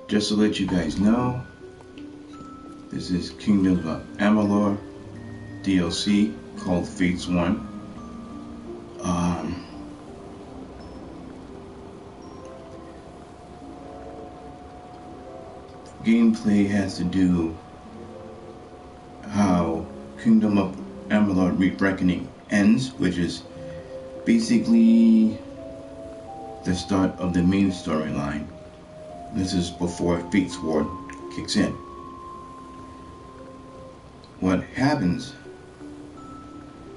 Just to let you guys know, this is Kingdoms of Amular DLC called Fatesworn. Gameplay has to do how Kingdom of Amular Reckoning ends, which is basically the start of the main storyline. This is before Fatesworn kicks in. What happens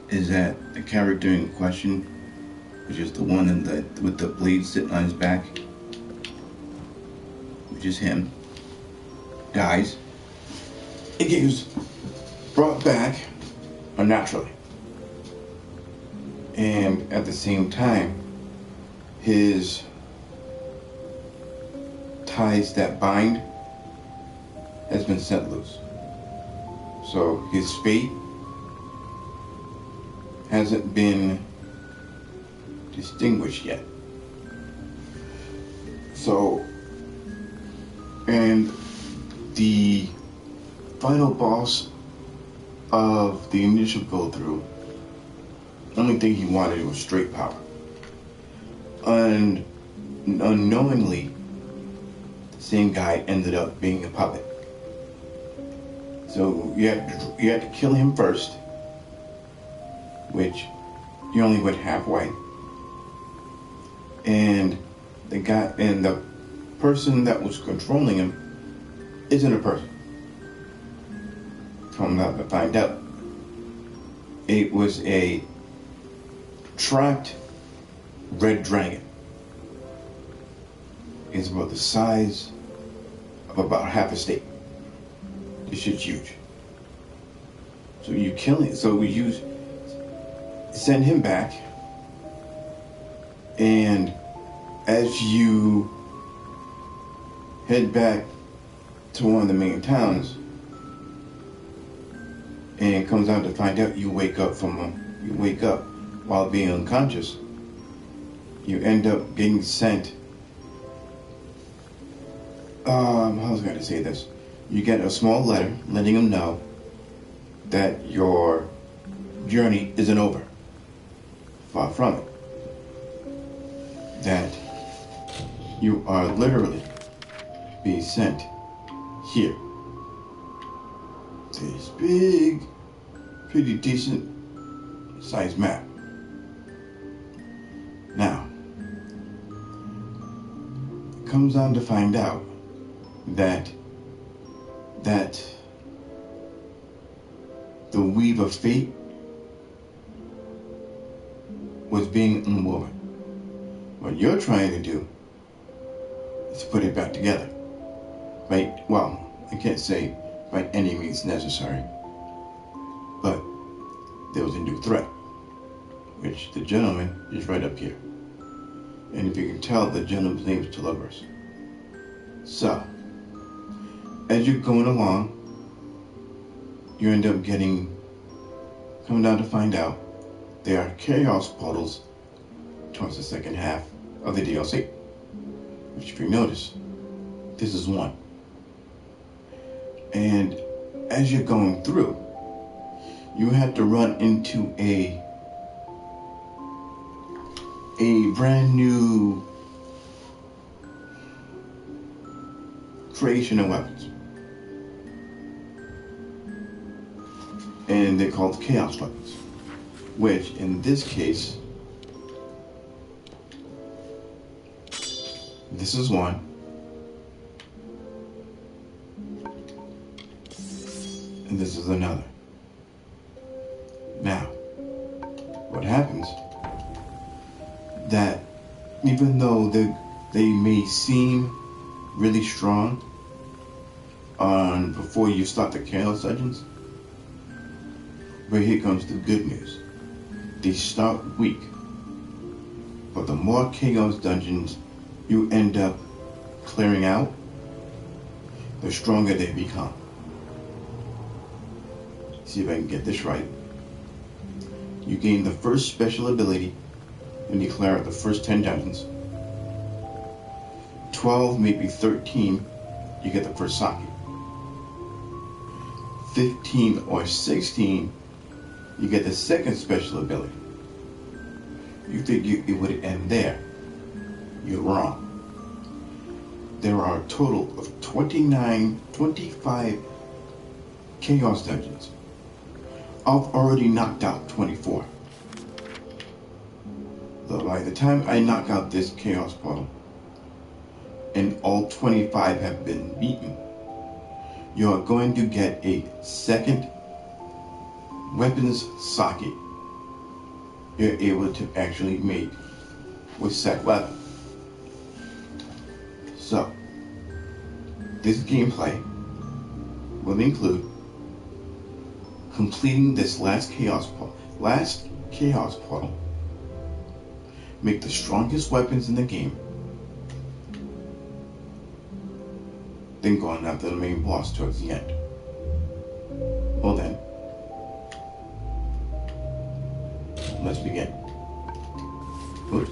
is that the character in question, which is the one with the blade sitting on his back, which is him, dies. It gets brought back unnaturally. And at the same time, his ties that bind has been set loose. So his fate hasn't been distinguished yet. So, and the final boss of the initial go-through, only thing he wanted was straight power. And unknowingly, the same guy ended up being a puppet. So you had to kill him first, which you only went halfway. And the person that was controlling him isn't a person. Come out to find out, it was a trapped red dragon. It's about the size of about half a state. This shit's huge. So you kill it. So we send him back, and as you head back to one of the main towns, and it comes out to find out you wake up while being unconscious. You end up getting sent. How was I going to say this? You get a small letter letting them know that your journey isn't over. Far from it. That you are literally being sent here. This big, pretty decent sized map. Now, it comes on to find out that the weave of fate was being unwoven. What you're trying to do is put it back together. Right? Well, I can't say by any means necessary, but there was a new threat, which the gentleman is right up here. And if you can tell, the gentleman's name is Televerse. So, as you're going along, you end up coming down to find out there are chaos portals towards the second half of the DLC. Which, if you notice, this is one. And as you're going through, you have to run into a brand new creation of weapons. And they're called chaos weapons, which in this case, this is one. And this is another. Now, what happens, that even though they may seem really strong before you start the chaos dungeons, but here comes the good news. They start weak, but the more chaos dungeons you end up clearing out, the stronger they become. See if I can get this right. You gain the first special ability when you clear out the first 10 dungeons. 12, maybe 13 you get the first socket. 15 or 16, you get the second special ability. You figure it would end there. You're wrong. There are a total of 25 Chaos Dungeons. I've already knocked out 24. So by the time I knock out this Chaos Portal, and all 25 have been beaten, you're going to get a second weapons socket you're able to actually make with said weapon. So, this gameplay will include completing this last Chaos Portal, make the strongest weapons in the game, then going after the main boss towards the end. Well then, let's begin. Oops.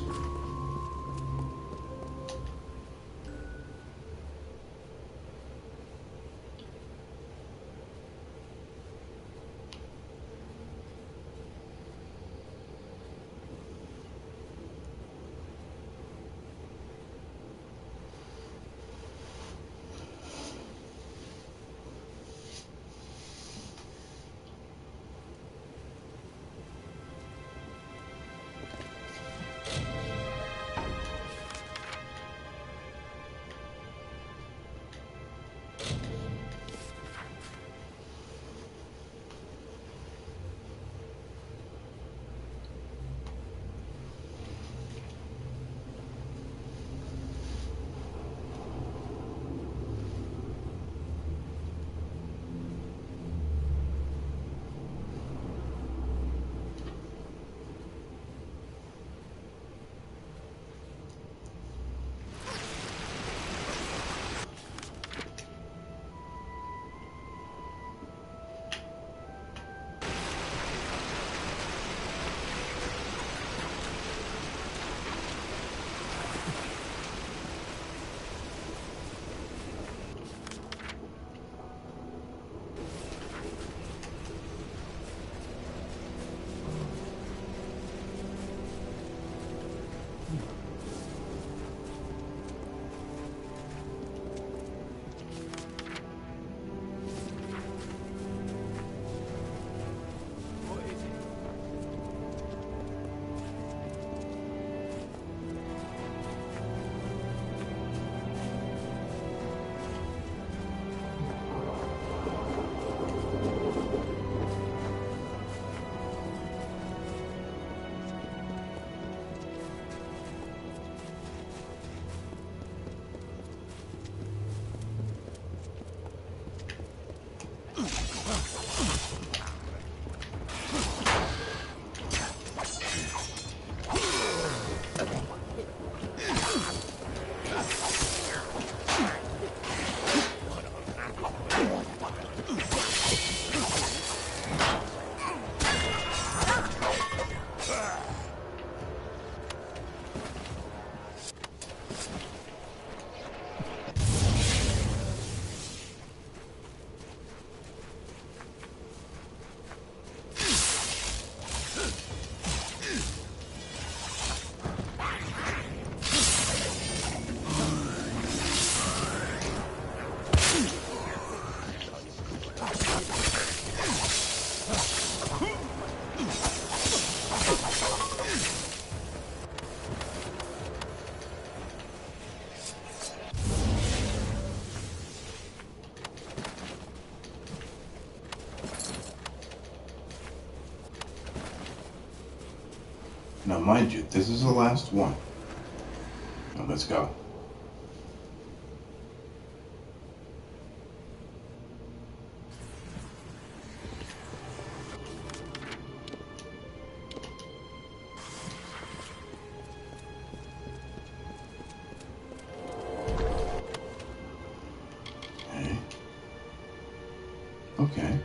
Now, mind you, this is the last one. Now, let's go. Okay.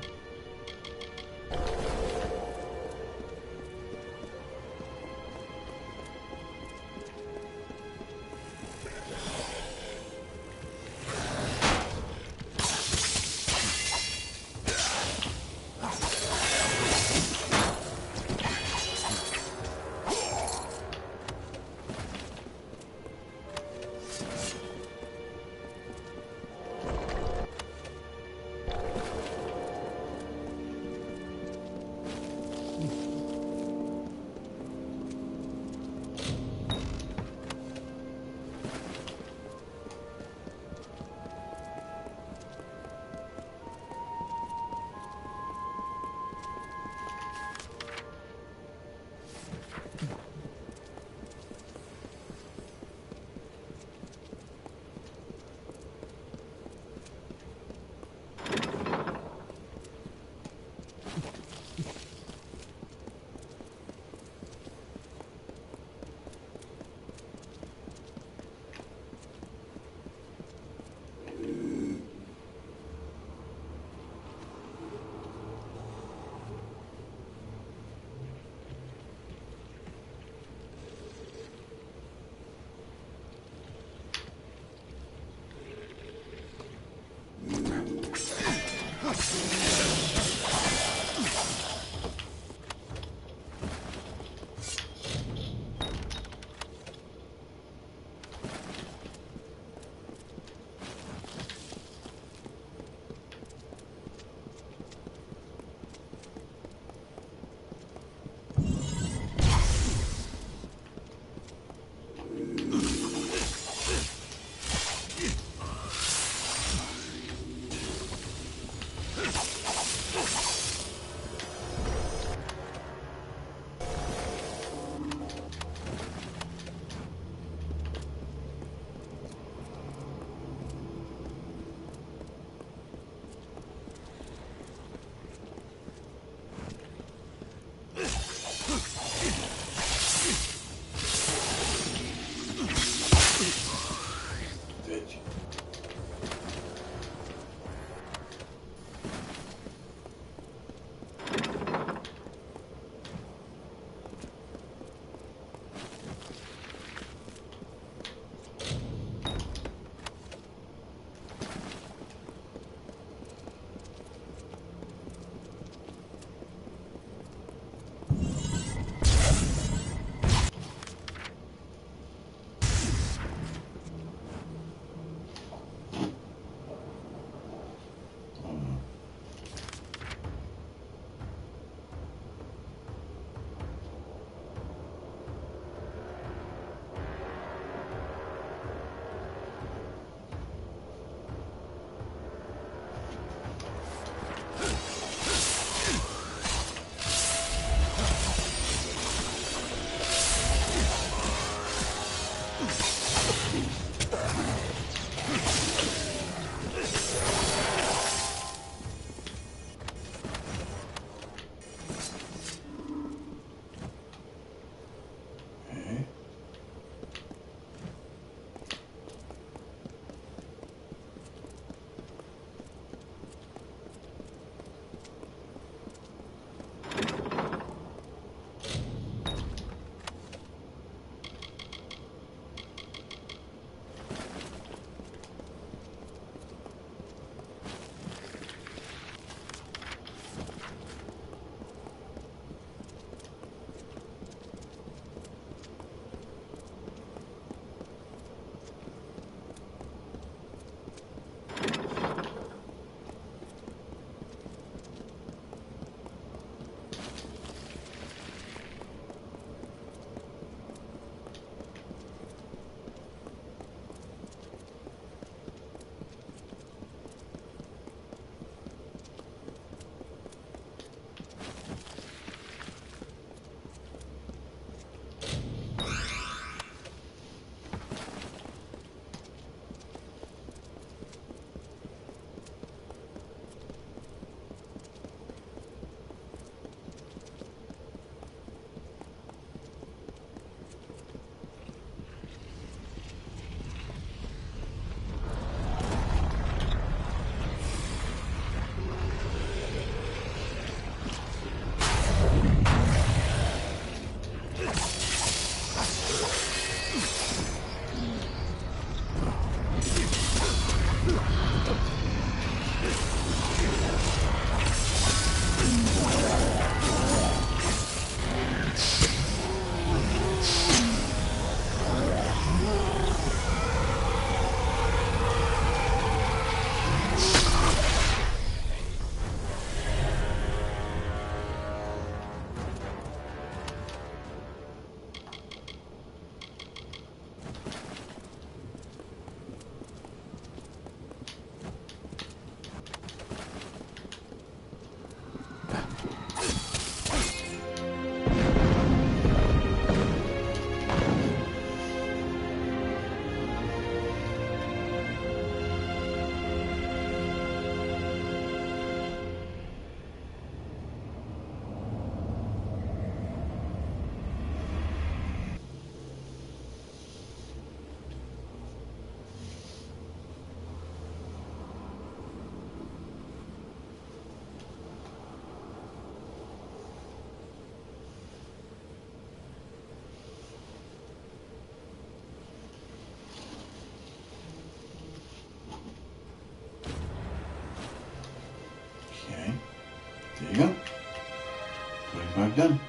done.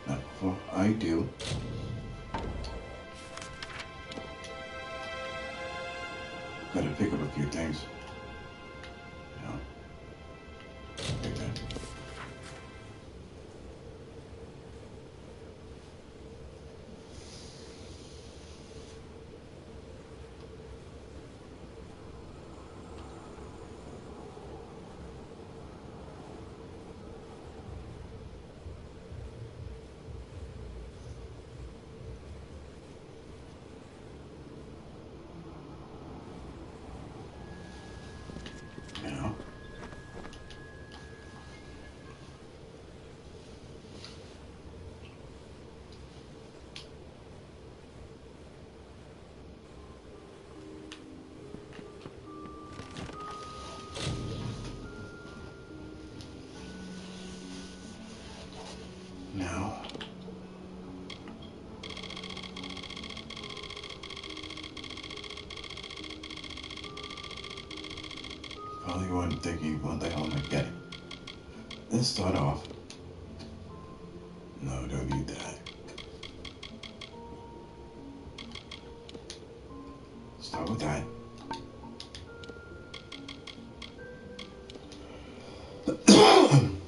Now, before I do, gotta pick up a few things. You know, like that. Now, now, probably wasn't thinking, what the hell am I getting? Let's start off. No, don't need that. Start with that.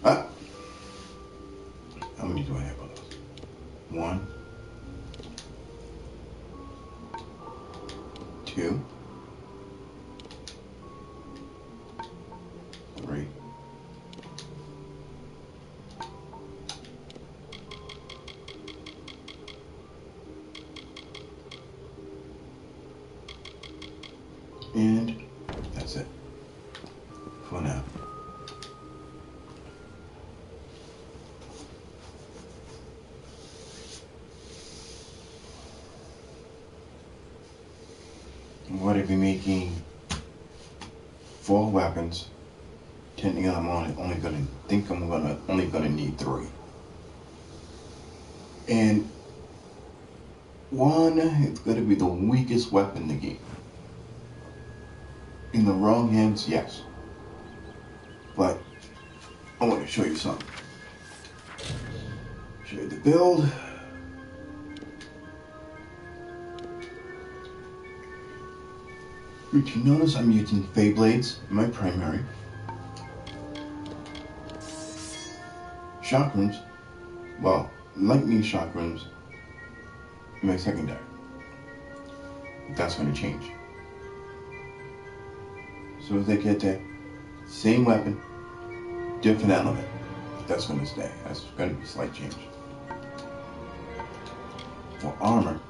Ah. How many do I have on those? 1, 2, 3, 4, and that's it for now. I'm going to be making 4 weapons. Technically, I'm only gonna need 3. And 1 is gonna be the weakest weapon in the game. In the wrong hands, yes. But I want to show you something. Show you the build. Which you notice I'm using Fey Blades in my primary. Chakrams, well, lightning chakrams in my secondary. That's going to change. So as I get there, same weapon, different element. That's going to stay. That's going to be a slight change. For armor,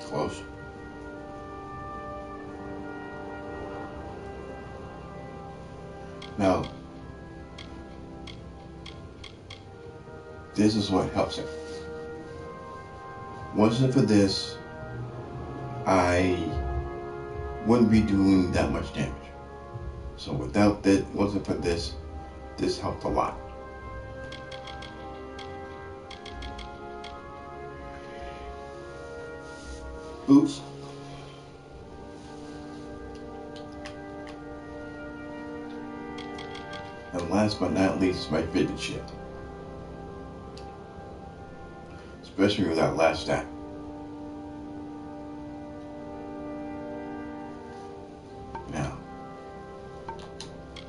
close. Now, this is what helps it. Wasn't it for this, I wouldn't be doing that much damage. So without that, wasn't for this, this helped a lot. Boots. And last but not least, my fitted shit. Especially with that last stack. Now,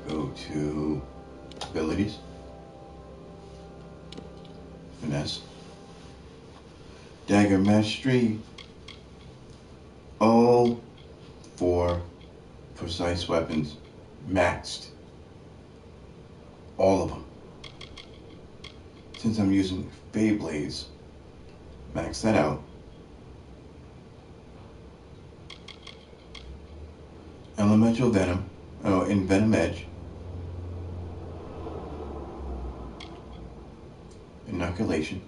go to abilities, finesse, dagger mastery, all 4 precise weapons maxed. All of them. Since I'm using Fey Blades, max that out. Elemental Venom, in Venom Edge. Inoculation.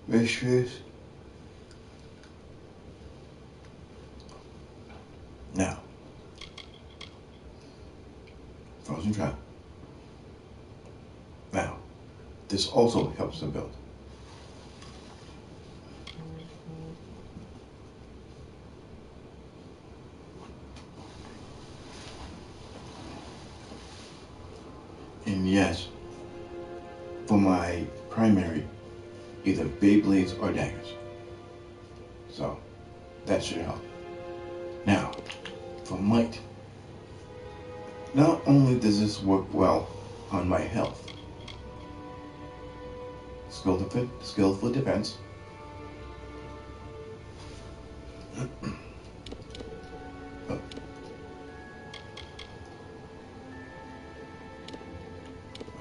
Mistress. Now, frozen trap. Now, this also helps the build. And yes, for my primary, either Beyblades or daggers. So, that should help. Now, for might, not only does this work well on my health, skillful defense, oh.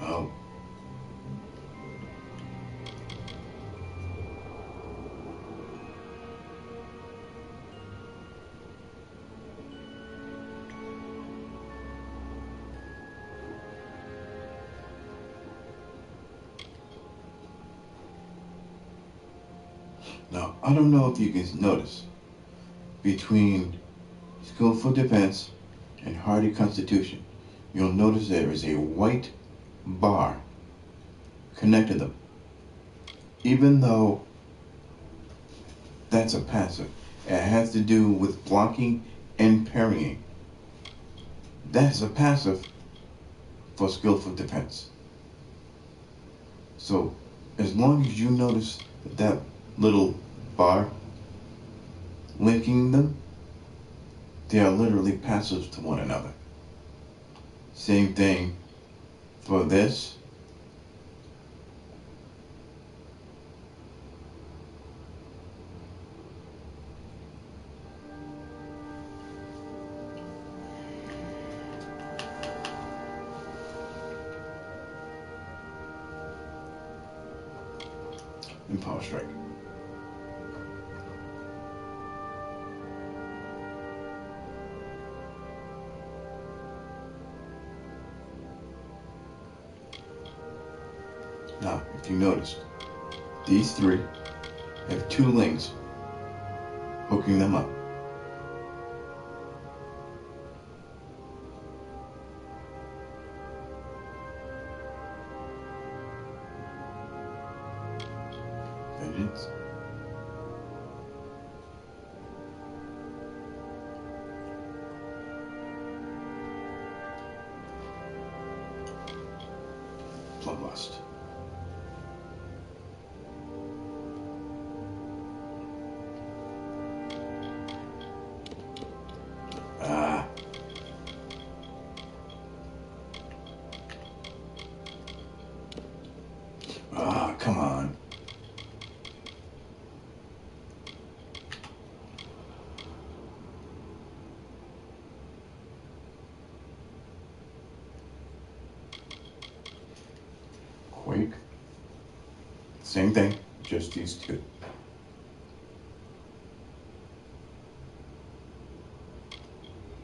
Oh. Now, I don't know if you can notice, between skillful defense and hardy constitution, you'll notice there is a white bar connecting them. Even though that's a passive, it has to do with blocking and parrying. That's a passive for skillful defense. So, as long as you notice that little bar linking them, they are literally passives to one another. Same thing for this. And power strike. Now, if you noticed, these three have two links hooking them up. Vengeance. Bloodlust. Come on. Quake. Same thing, just these two.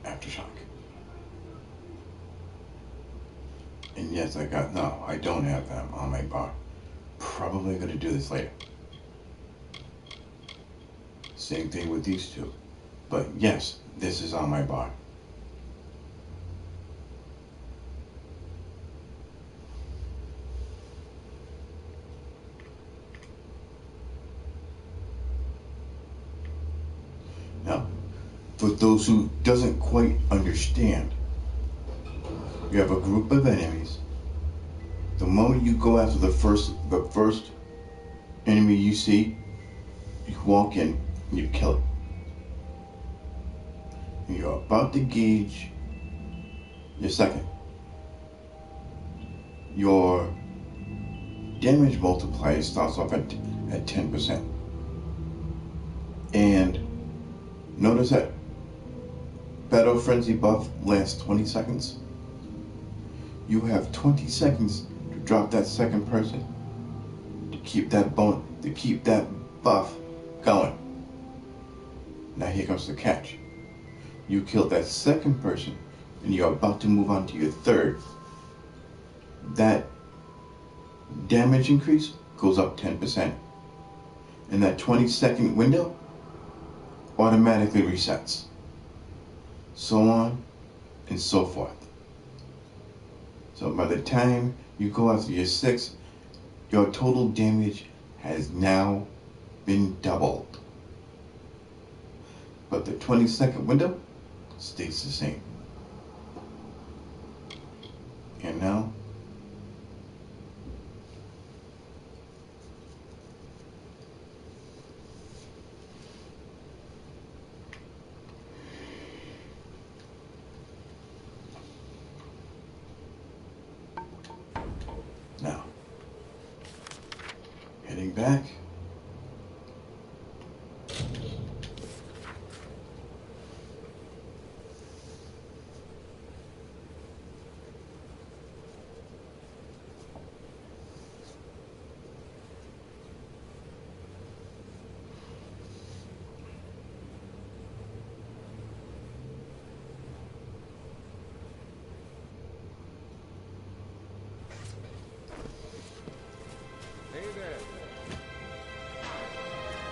Aftershock. And yes, I don't have them on my bar. Probably gonna do this later. Same thing with these two. But yes, this is on my bar. Now, for those who doesn't quite understand, you have a group of enemies. The moment you go after the first enemy you see, you walk in and you kill it. And you're about to gauge your second. Your damage multiplier starts off at 10%. And notice that Battle Frenzy buff lasts 20 seconds. You have 20 seconds to drop that second person to keep that buff going. Now here comes the catch. You killed that second person and you're about to move on to your third. That damage increase goes up 10%. and that 20-second window automatically resets. So on and so forth. So by the time you go after your 6, your total damage has now been doubled. But the 20-second window stays the same. And now, heading back. Hey there.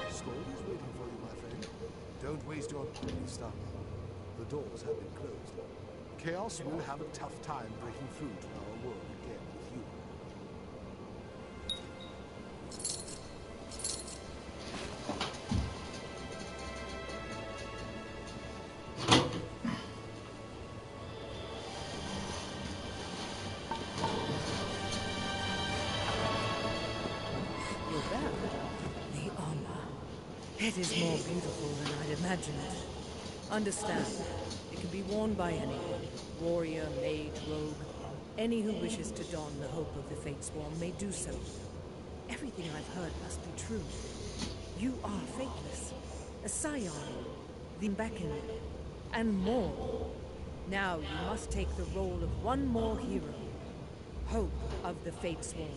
Scaldy's waiting for you, my friend. Don't waste your stuff. The doors have been closed. Chaos will have a tough time breaking through to our world again with you. The armor. It is more beautiful than I'd imagined. Understand, it can be worn by anyone. Warrior, mage, rogue. Any who wishes to don the hope of the Fatesworn may do so. Everything I've heard must be true. You are fateless. A scion. The beckoned. And more. Now you must take the role of one more hero. Hope of the Fatesworn.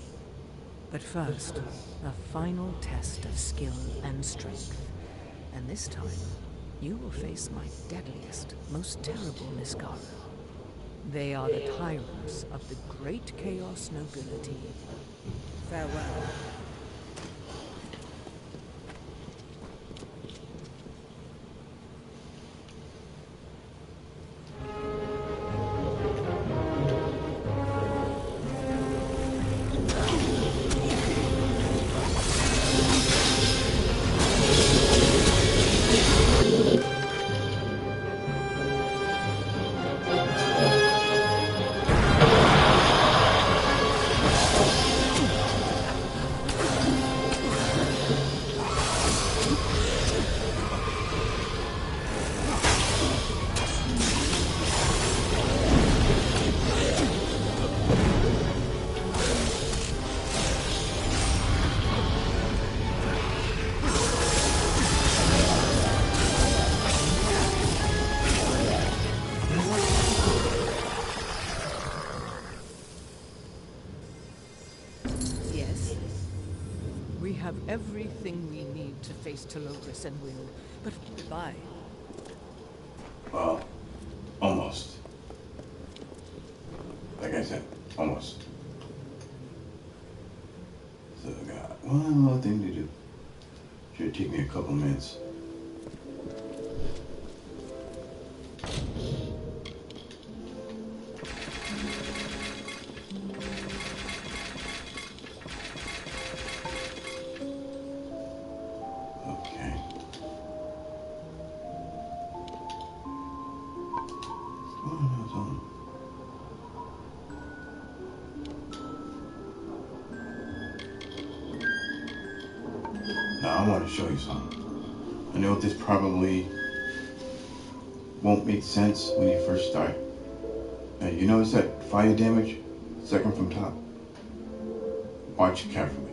But first, a final test of skill and strength. And this time, you will face my deadliest, most terrible Niskara. They are the tyrants of the great Chaos nobility. Farewell. We have everything we need to face Telogris and win, but goodbye. Well, almost. Like I said, almost. So I got one more thing to do. Should take me a couple minutes. Now I want to show you something. I know this probably won't make sense when you first start. Now you notice that fire damage, second from top? Watch carefully.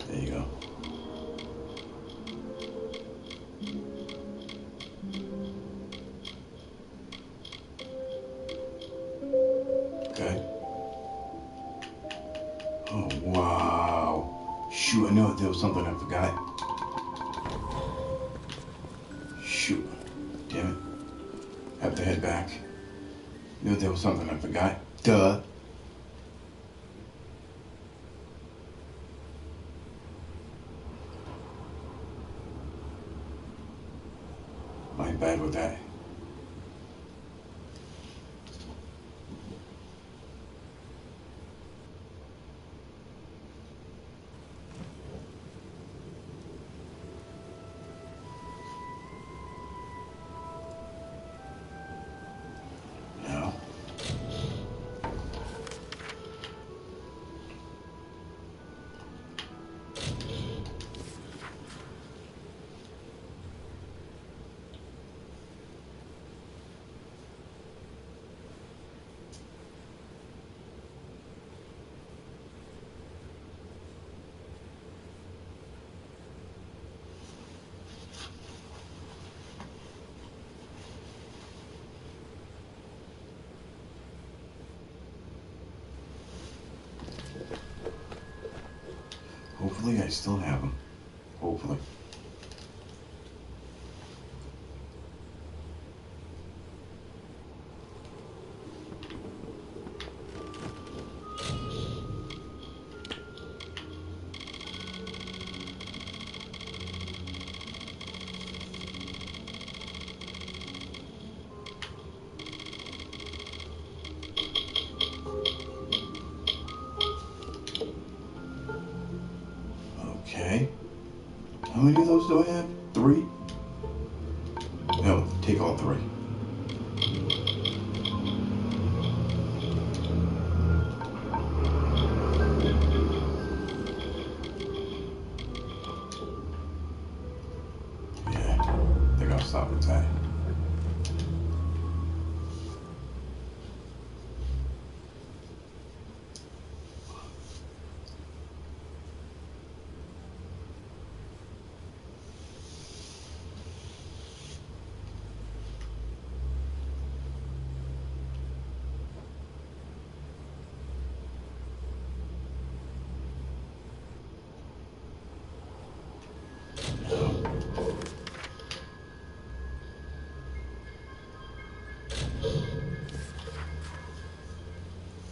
There Okay. Oh, wow. Shoot, I know there was something I forgot. Shoot. Damn it. Have to head back. Knew there was something I forgot. Duh. My bad with that. No. Hopefully I still have them. Hopefully. Okay. How many of those do I have? 3? No, take all 3. Yeah, I think I'll stop with that.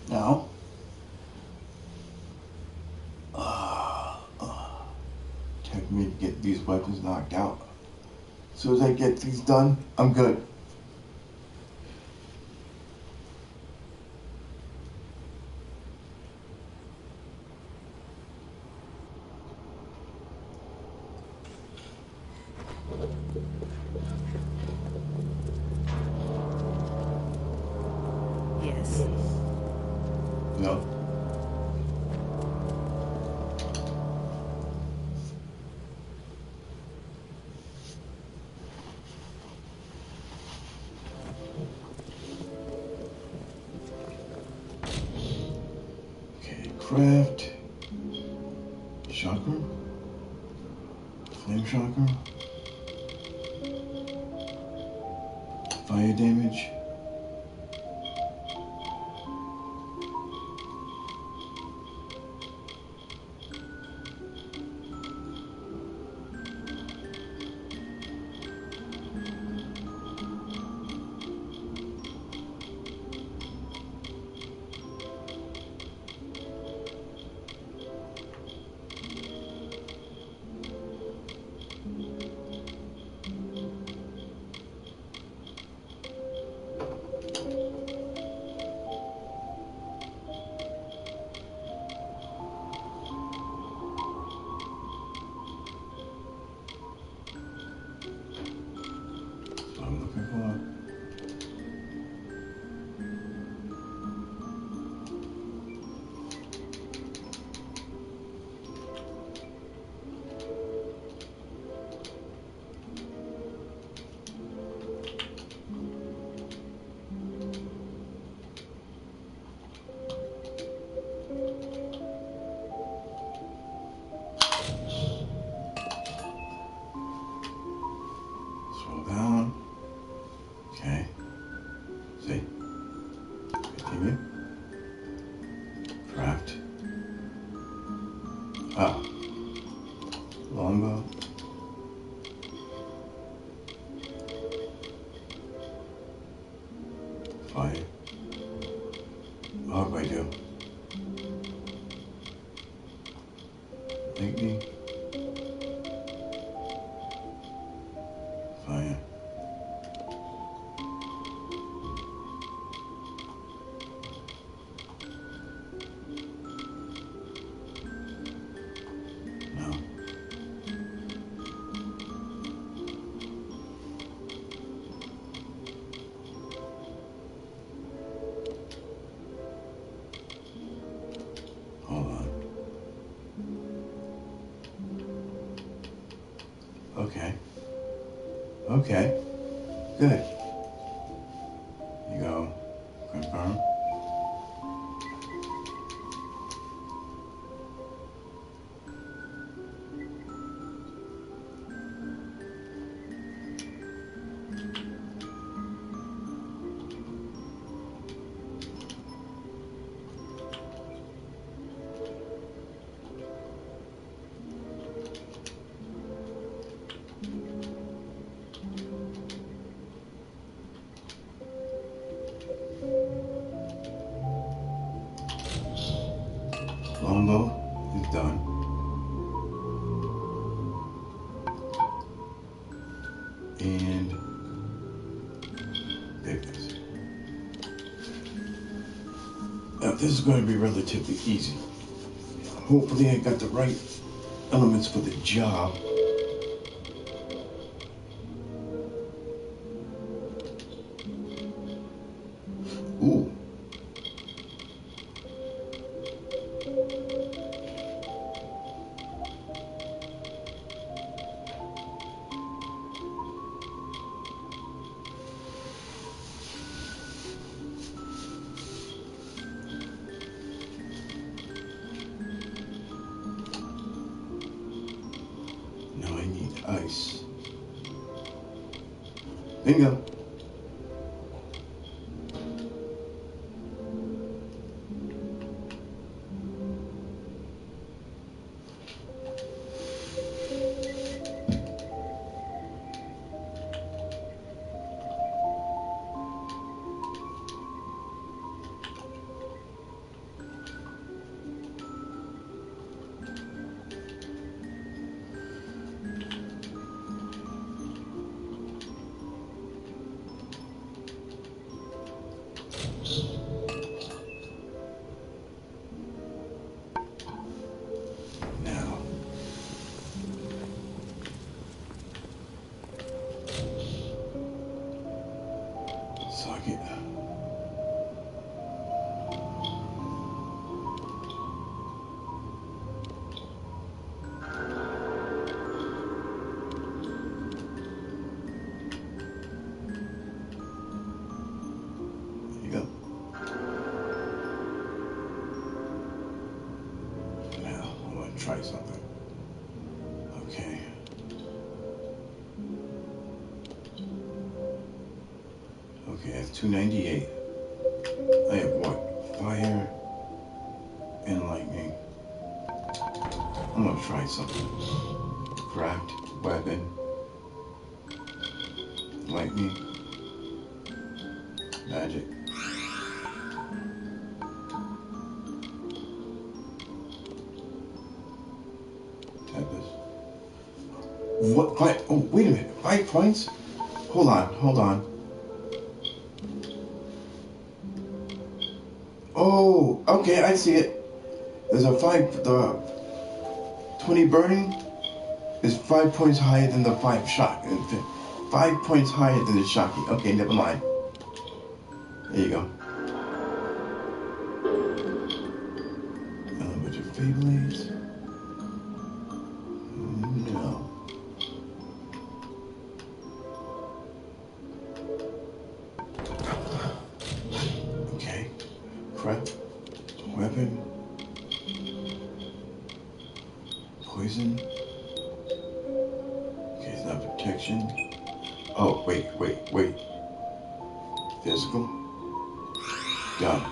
Now, take me to get these weapons knocked out. As soon as I get these done, I'm good. Yes. No. Okay, craft. Chakra? Flame chakra? Fire damage? Ah. Longbow. Fire. What do I do? Lightning. Fire. No. Hold on. Okay. Okay. Good. You go. Confirm. Longbow is done. And there it is. Now this is going to be relatively easy. Hopefully I got the right elements for the job. Ooh. Now I need ice. Bingo. Now. Socket. There you go. Now, I want to try something. Okay. Okay, that's 298. I have what? Fire and lightning. I'm gonna try something. Craft weapon. Lightning. Magic. Tempest. What? Five? Oh, wait a minute. 5 points? Hold on, hold on. Oh, okay, I see it. There's a the 20 burning is 5 points higher than the 5 shock. 5 points higher than the shocking. Okay, never mind. There you go. Bunch of Feyblades. No. Okay. Crap. Weapon. Poison. Okay, it's not protection. Oh, wait. Physical. Done.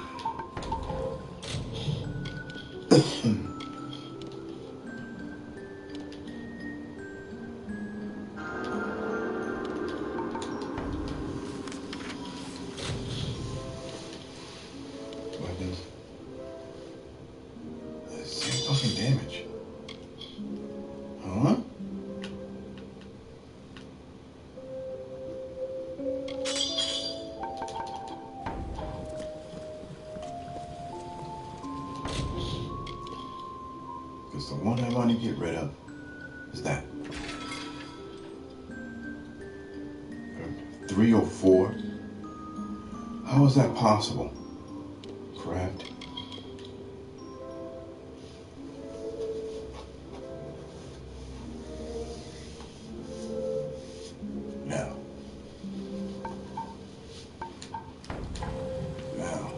Because the one I want to get rid of is that. 304? How is that possible? Craft. Now. Now.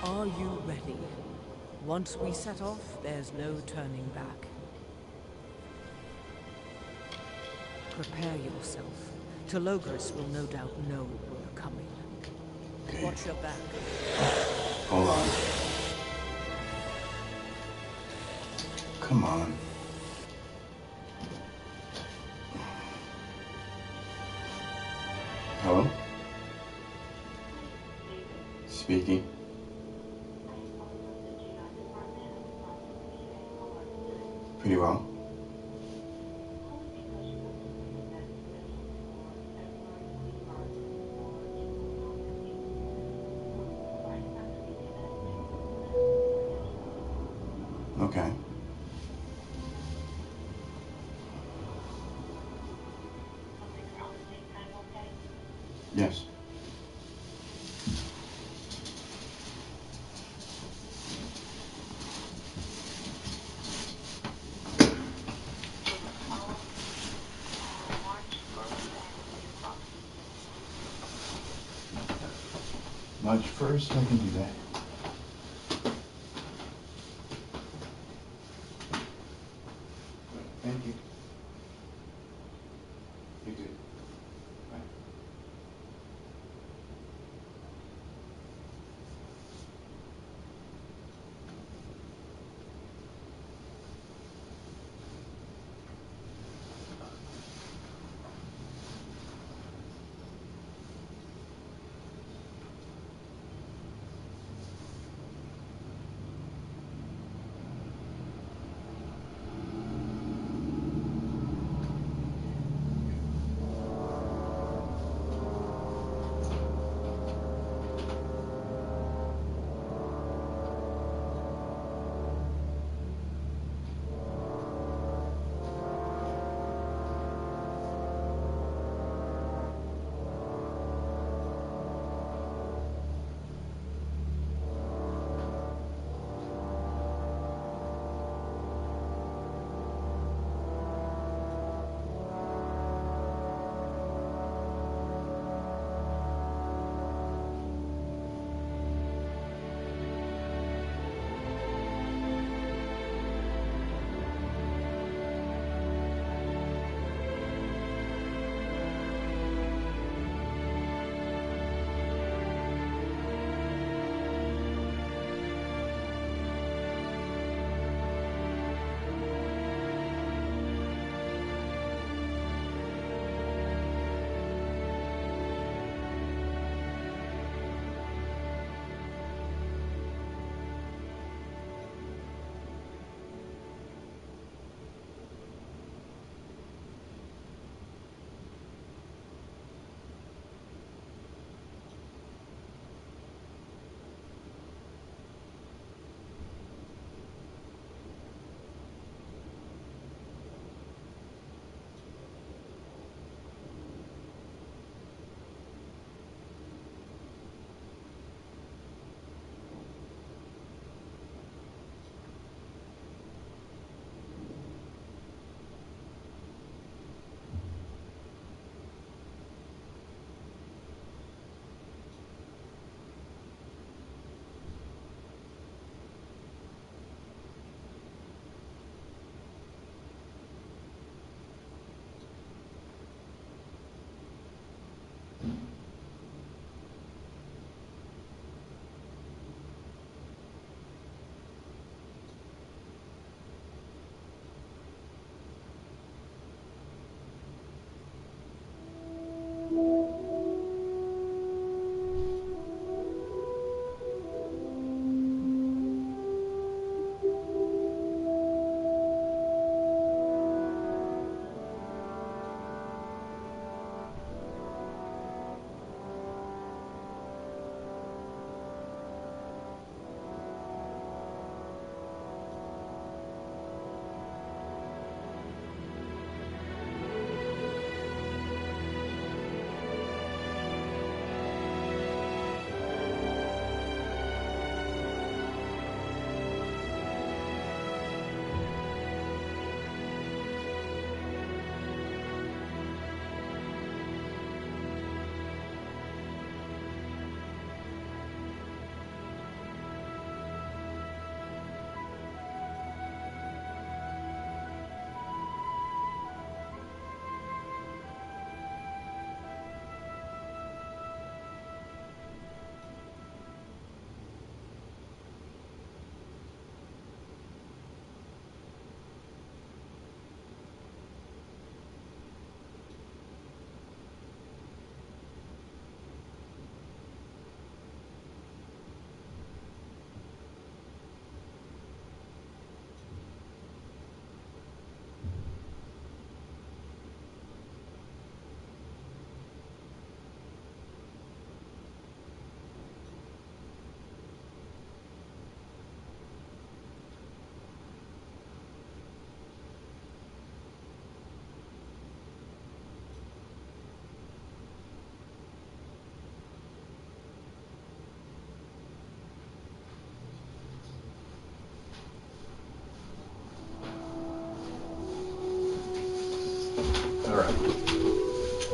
Are you ready? Once we set off, there's no turning back. Prepare yourself. Telogris will no doubt know we're coming. Okay. Watch your back. Hold on. Come on. Hello? Speaking. Pretty well. Okay. Yes. March 1st, I can do that. Thank you. You too. Bye.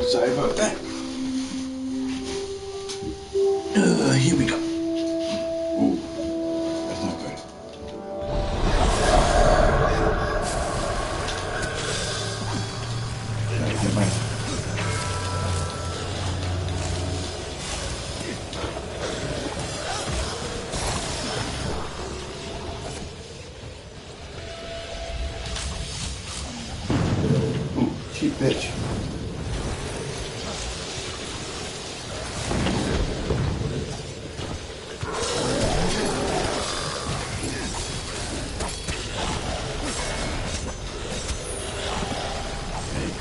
Sorry about that. Here we go. Ooh, that's not good. Gotta get my... Ooh, cheap bitch.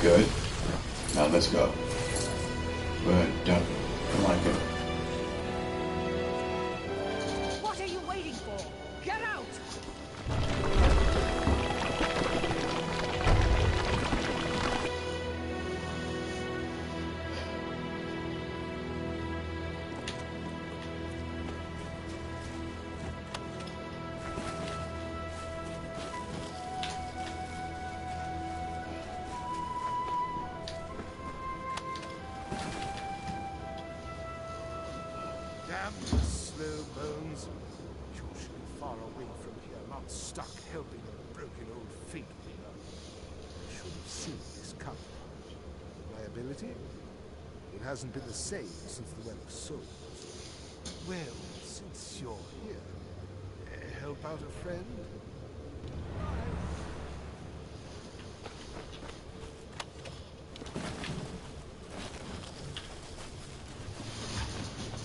Good. Now let's go. But come on, go. What are you waiting for? Get out! Damn you slow bones. You should be far away from here, not stuck helping a broken old fate weaver. I should have seen this coming. My ability? It hasn't been the same since the Well of Souls. Well, since you're here, help out a friend?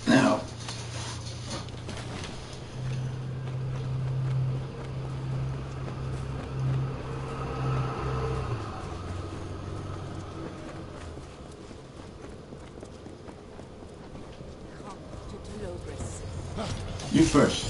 Now. You first.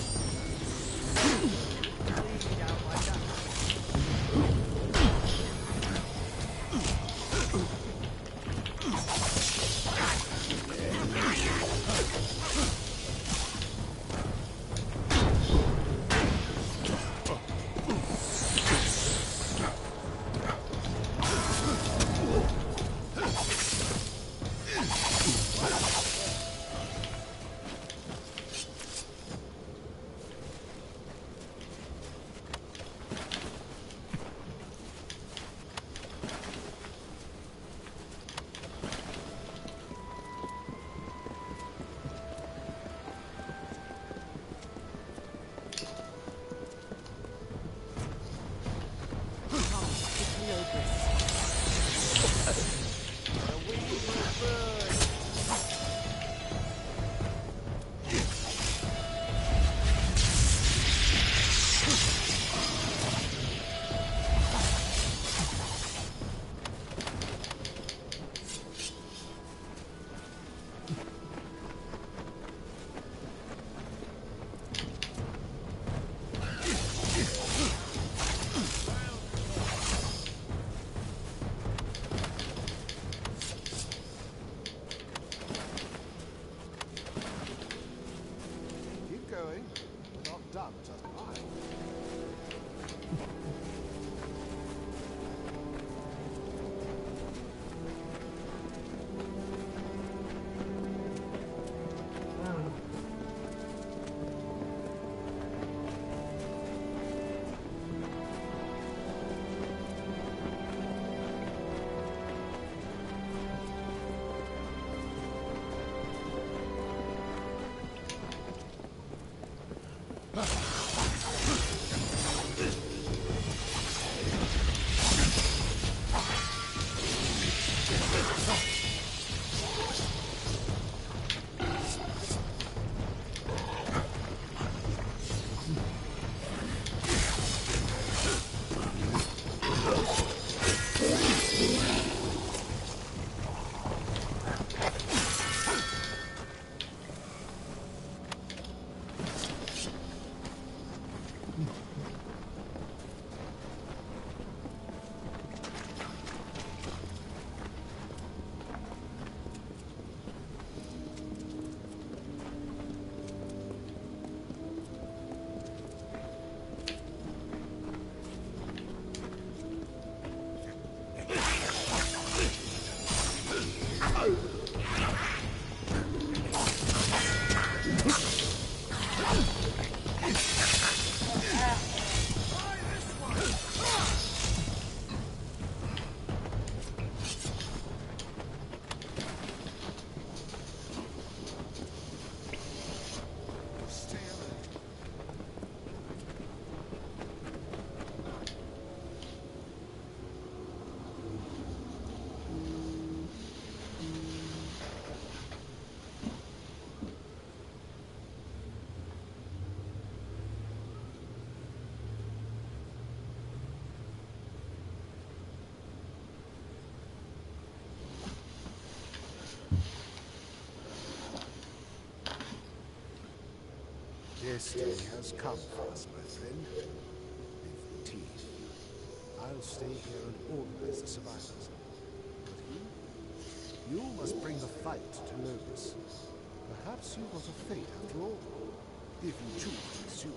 done just fine. destiny has come for us, my friend. They've teeth. I'll stay here and organize the survivors. But you must bring the fight to Logos. Perhaps you got a fate after all, if you choose to pursue it.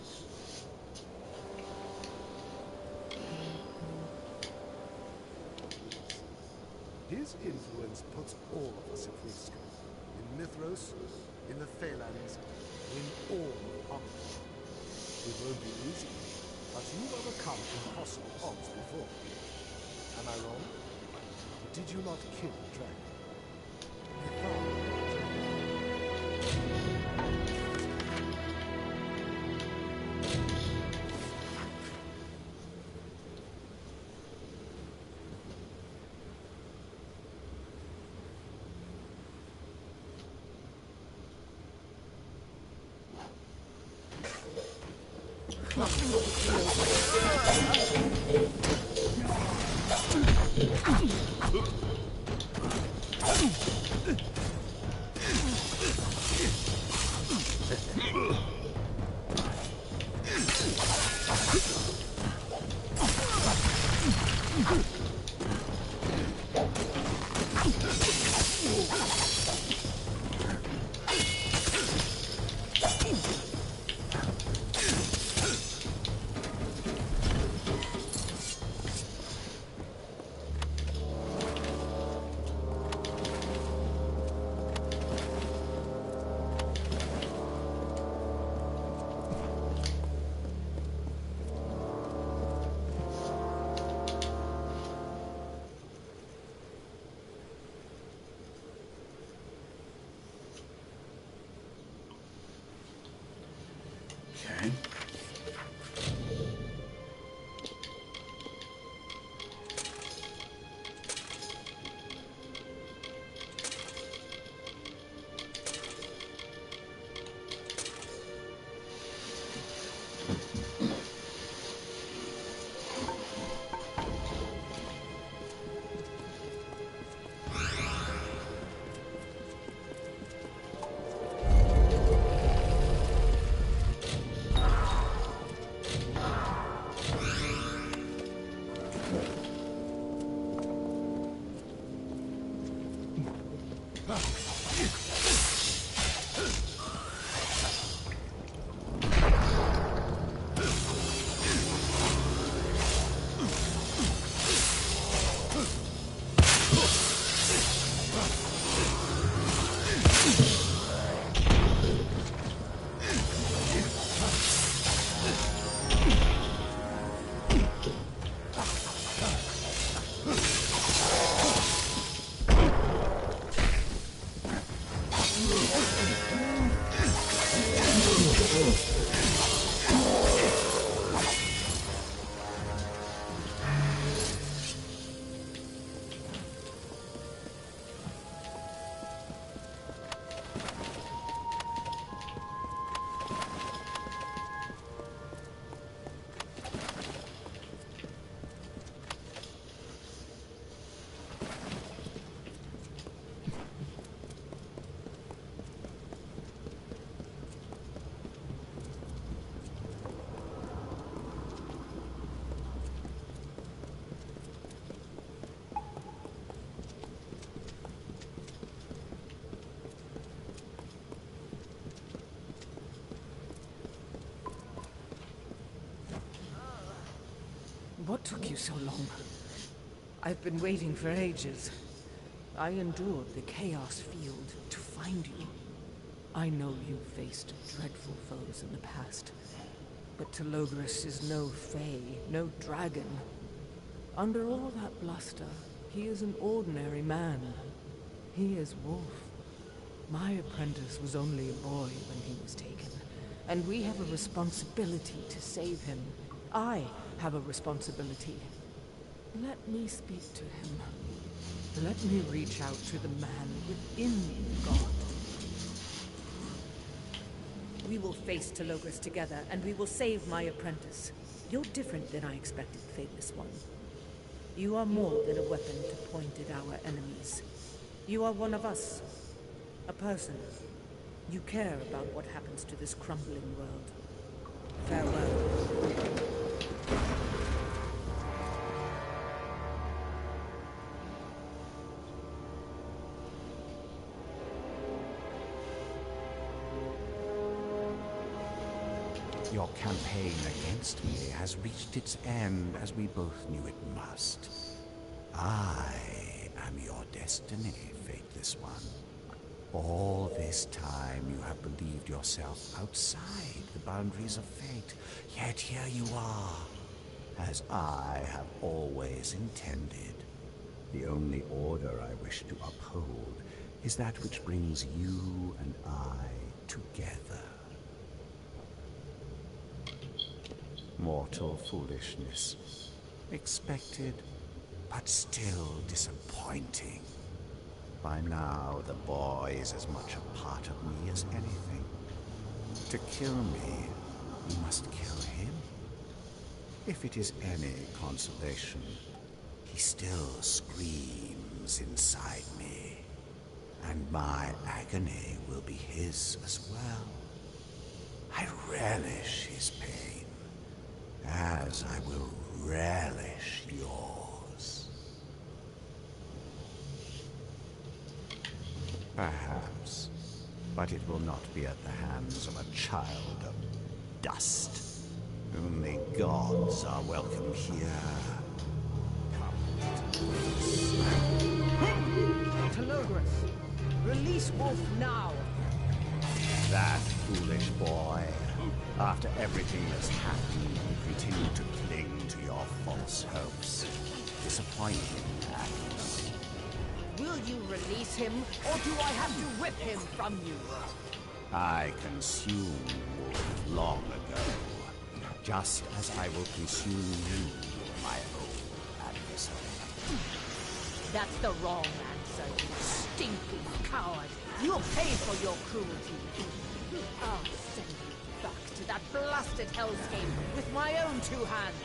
His influence puts all of us at risk. In Mithros, in the Phalanx, in all of Amular. It won't be easy, but you've overcome impossible odds before. Am I wrong? Did you not kill the dragon? Okay. What took you so long? I've been waiting for ages. I endured the Chaos Field to find you. I know you faced dreadful foes in the past, but Telogris is no fae, no dragon. Under all that bluster, he is an ordinary man. He is Wolf. My apprentice was only a boy when he was taken, and we have a responsibility to save him. I have a responsibility. Let me speak to him. Let me reach out to the man within God. We will face Telogris together, and we will save my apprentice. You're different than I expected, Faithless One. You are more than a weapon to point at our enemies. You are one of us. A person. You care about what happens to this crumbling world. Farewell. Your campaign against me has reached its end, as we both knew it must. I am your destiny, Faithless One. All this time you have believed yourself outside the boundaries of fate, yet here you are, as I have always intended. The only order I wish to uphold is that which brings you and I together. Mortal foolishness. Expected, but still disappointing. By now, the boy is as much a part of me as anything. To kill me, you must kill him. If it is any consolation, he still screams inside me. And my agony will be his as well. I relish his pain, as I will relish yours. Perhaps, but it will not be at the hands of a child of dust. Only gods are welcome here. Telogris, release Wolf now! That foolish boy. After everything that's happened, you continue to cling to your false hopes. Disappointing acts. Will you release him, or do I have to rip him from you? I consumed Wolf long ago, just as I will consume you, my own adversary. That's the wrong answer, you stinking coward. You'll pay for your cruelty. I'll send you back to that blasted hellscape with my own two hands.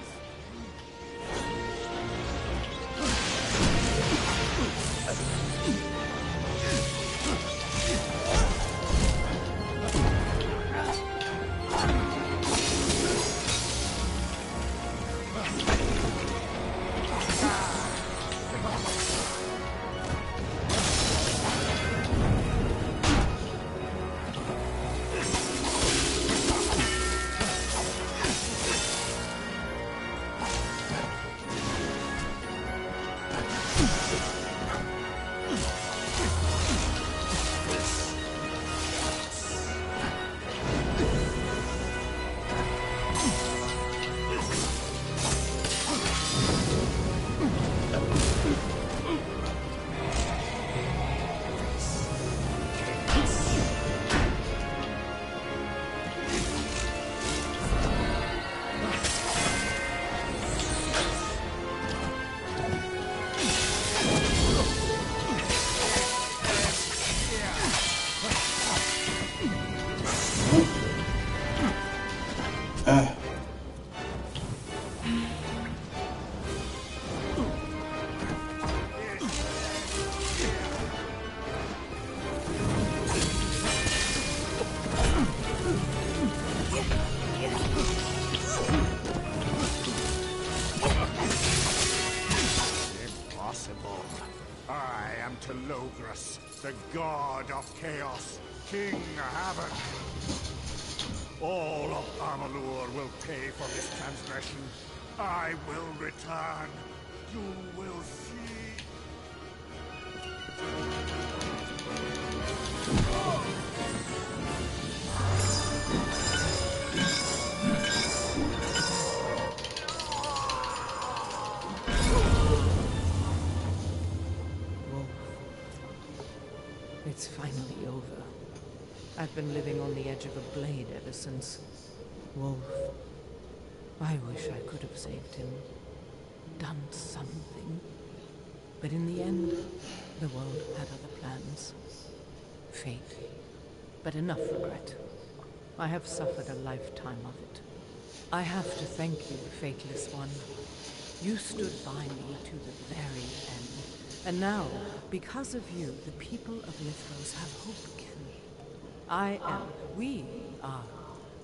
Impossible. I am Telogris, the god of chaos, King Havoc. All of Amular will pay for this transgression. I will return. You will see. Wolf, it's finally over. I've been living on the edge of a blade ever since. Wolf, I wish I could have saved him. Done something. But in the end, the world had other plans. Fate. But enough regret. I have suffered a lifetime of it. I have to thank you, Fateless One. You stood by me to the very end. And now, because of you, the people of Mithras have hope again. We are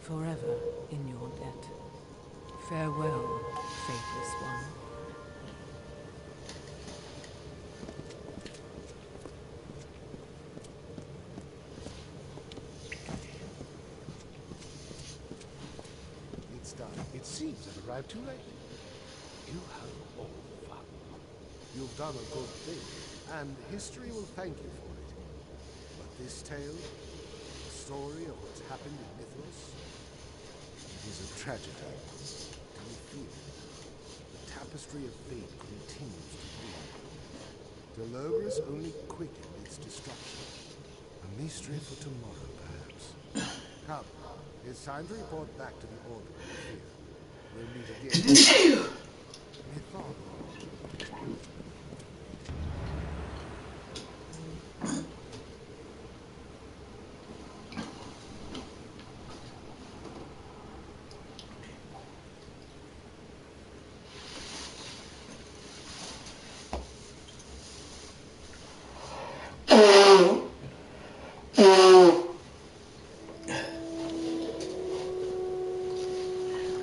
forever in your debt. Farewell, faithless one. It's done. It seems I've arrived too late. You have all fun. You've done a good thing, and history will thank you for it. But this tale, the story of what's happened in Mythos, it is a tragedy. Do you feel it? The tapestry of fate continues to weave. Delogris only quickened its destruction. A mystery for tomorrow, perhaps. Come, it's time to report back to the Order of Fear. We'll meet again. Mythology.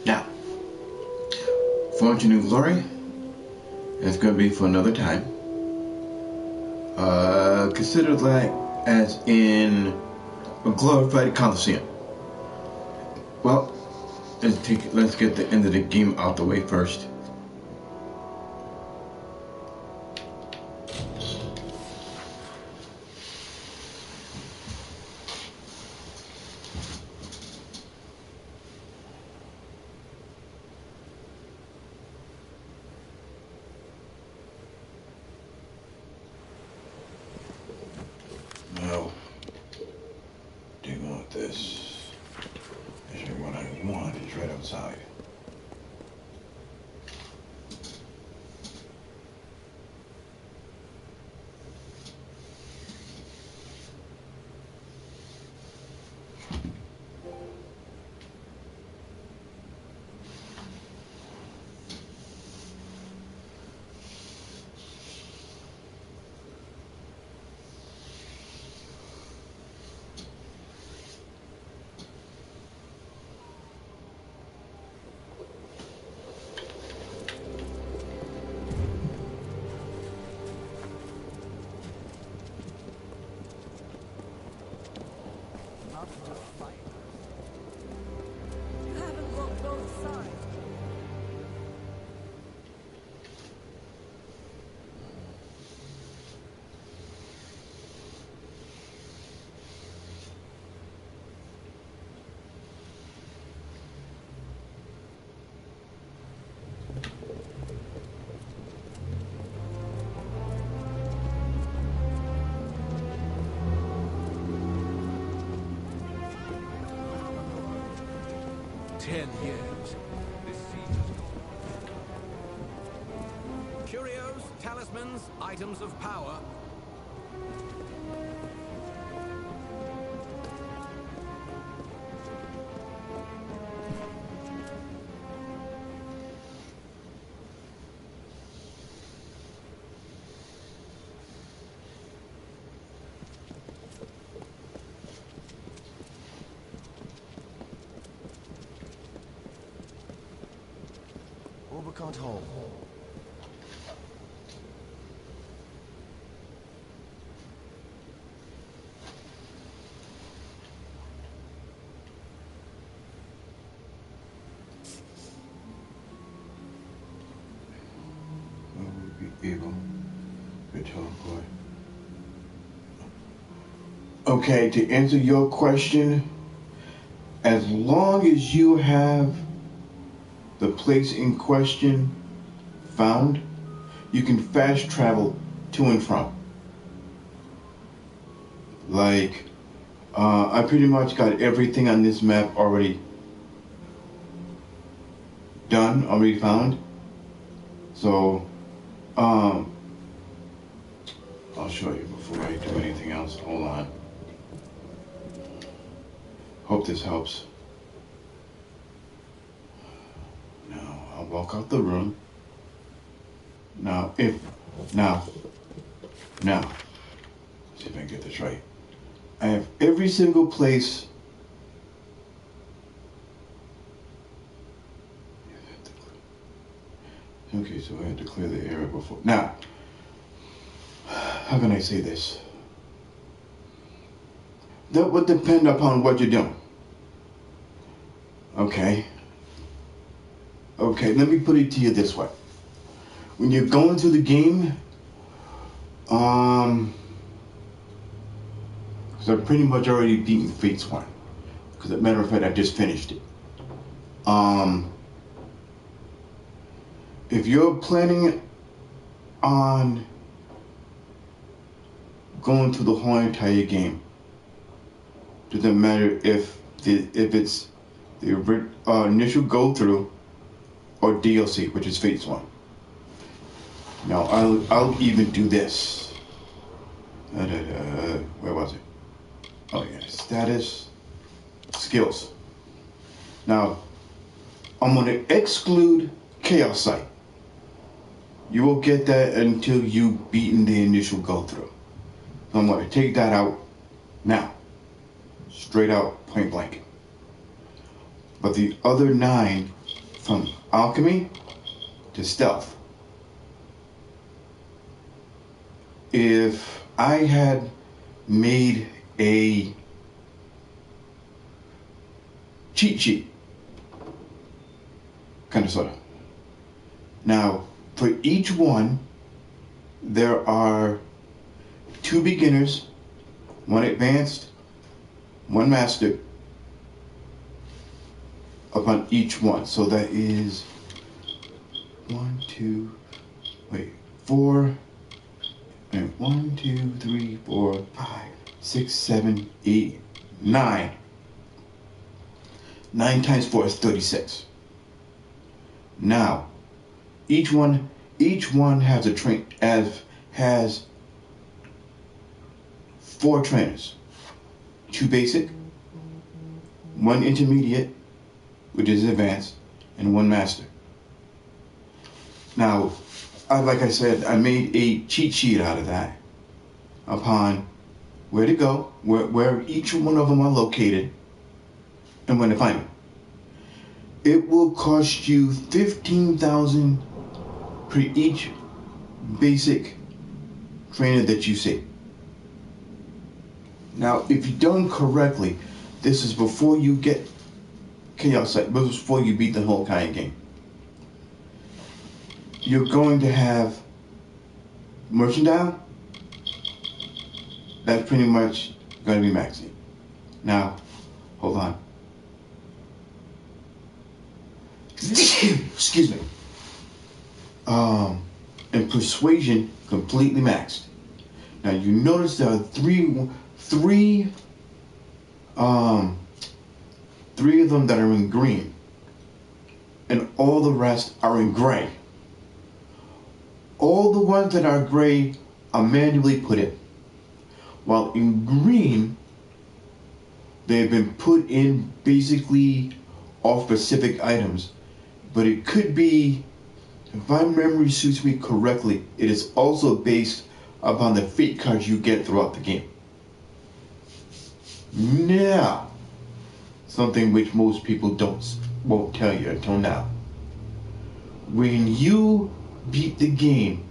Now, Fortune and Glory, it's going to be for another time. Consider that as in a glorified Coliseum. Well, let's get the end of the game out the way first. No. Do you want this? Actually, what I want is right outside. You haven't got both sides. Years. This siege has gone on. Curios, talismans, items of power. Obercott Hall. Will we be able to teleport? Okay, to answer your question, as long as you have the place in question found, you can fast travel to and from. Like, I pretty much got everything on this map already done, already found. So, I'll show you before I do anything else. Hold on. Hope this helps. Now, I'll walk out the room. Now, now, let's see if I can get this right. I have every single place Okay, so I had to clear the area before. Now, how can I say this? That would depend upon what you're doing. Okay. Okay, let me put it to you this way. When you're going through the game, because I've pretty much already beaten Fatesworn. Because as a matter of fact, I just finished it. If you're planning on going through the whole entire game, doesn't matter if it's the initial go through or DLC, which is Fatesworn. Now I'll even do this. Where was it? Oh yeah, status, skills. Now I'm gonna exclude Chaos Sight. You will get that until you've beaten the initial go through. So I'm gonna take that out now. Straight out, point blank. But the other 9, from alchemy to stealth, if I had made a cheat sheet, kind of sort of. Now, for each one, there are 2 beginners, 1 advanced, 1 master upon each one. So that is 4, and 1, 2, 3, 4, 5, 6, 7, 8, 9. 9 times 4 is 36. Now, each one has has 4 trainers. 2 basic, 1 intermediate, which is advanced, and 1 master. Now, like I said, I made a cheat sheet out of that upon where to go, where each one of them are located, and when to find them. It will cost you 15,000 per each basic trainer that you see. Now, if you're done correctly, this is before you get Chaos Sight, before you beat the whole kind of game. You're going to have merchandise. That's pretty much going to be maxi. Now, hold on. Excuse me. And persuasion completely maxed. Now you notice there are three of them that are in green, and all the rest are in gray. All the ones that are gray are manually put in, while in green they've been put in basically off specific items. But it could be, if my memory suits me correctly, it is also based upon the fate cards you get throughout the game. Now, something which most people won't tell you until now. When you beat the game,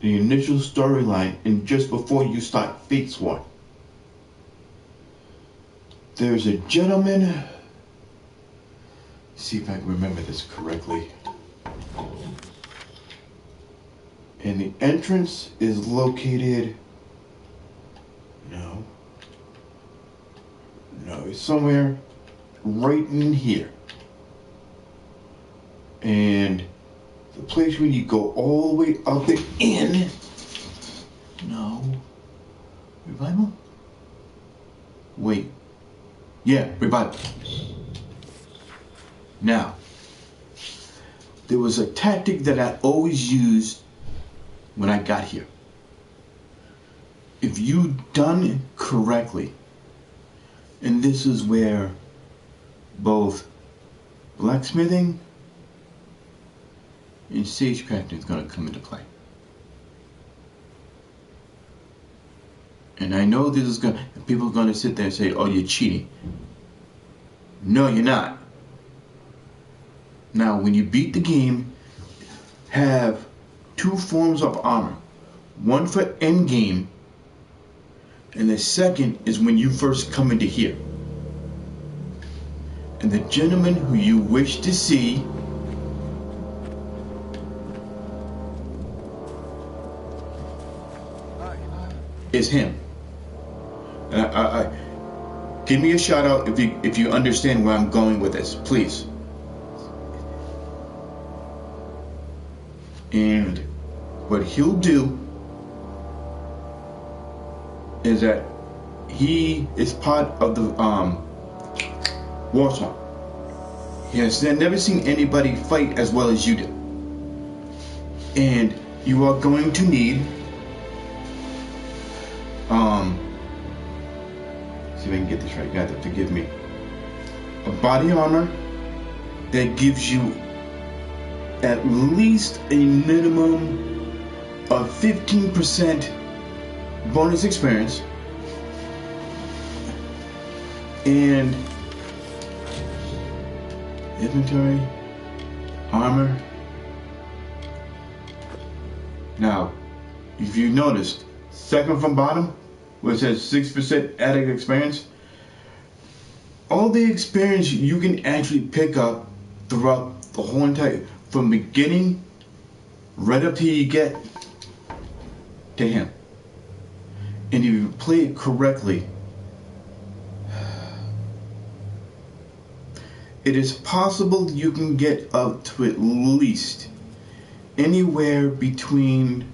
the initial storyline, and just before you start Fatesworn, there's a gentleman. See if I can remember this correctly. And the entrance is located. No, it's somewhere right in here. And the place when you go all the way up and in. No. Revival? Wait. Yeah, revival. Now, there was a tactic that I always used when I got here. If you done it correctly, and this is where both blacksmithing and sagecrafting is going to come into play. And I know this is people are going to sit there and say, oh, you're cheating. No, you're not. Now, when you beat the game, have 2 forms of armor. One for end game, and the second is when you first come into here. And the gentleman who you wish to see is him. And I give me a shout out if you understand where I'm going with this, please. And what he'll do is that he is part of the Warsong. He has never seen anybody fight as well as you do. And you are going to need see if I can get this right. You have to forgive me. A body armor that gives you at least a minimum of 15% bonus experience, and inventory, armor. Now, if you noticed, second from bottom, where it says 6% added experience, all the experience you can actually pick up throughout the whole entire, from beginning right up till you get to him. And if you play it correctly, it is possible you can get up to at least anywhere between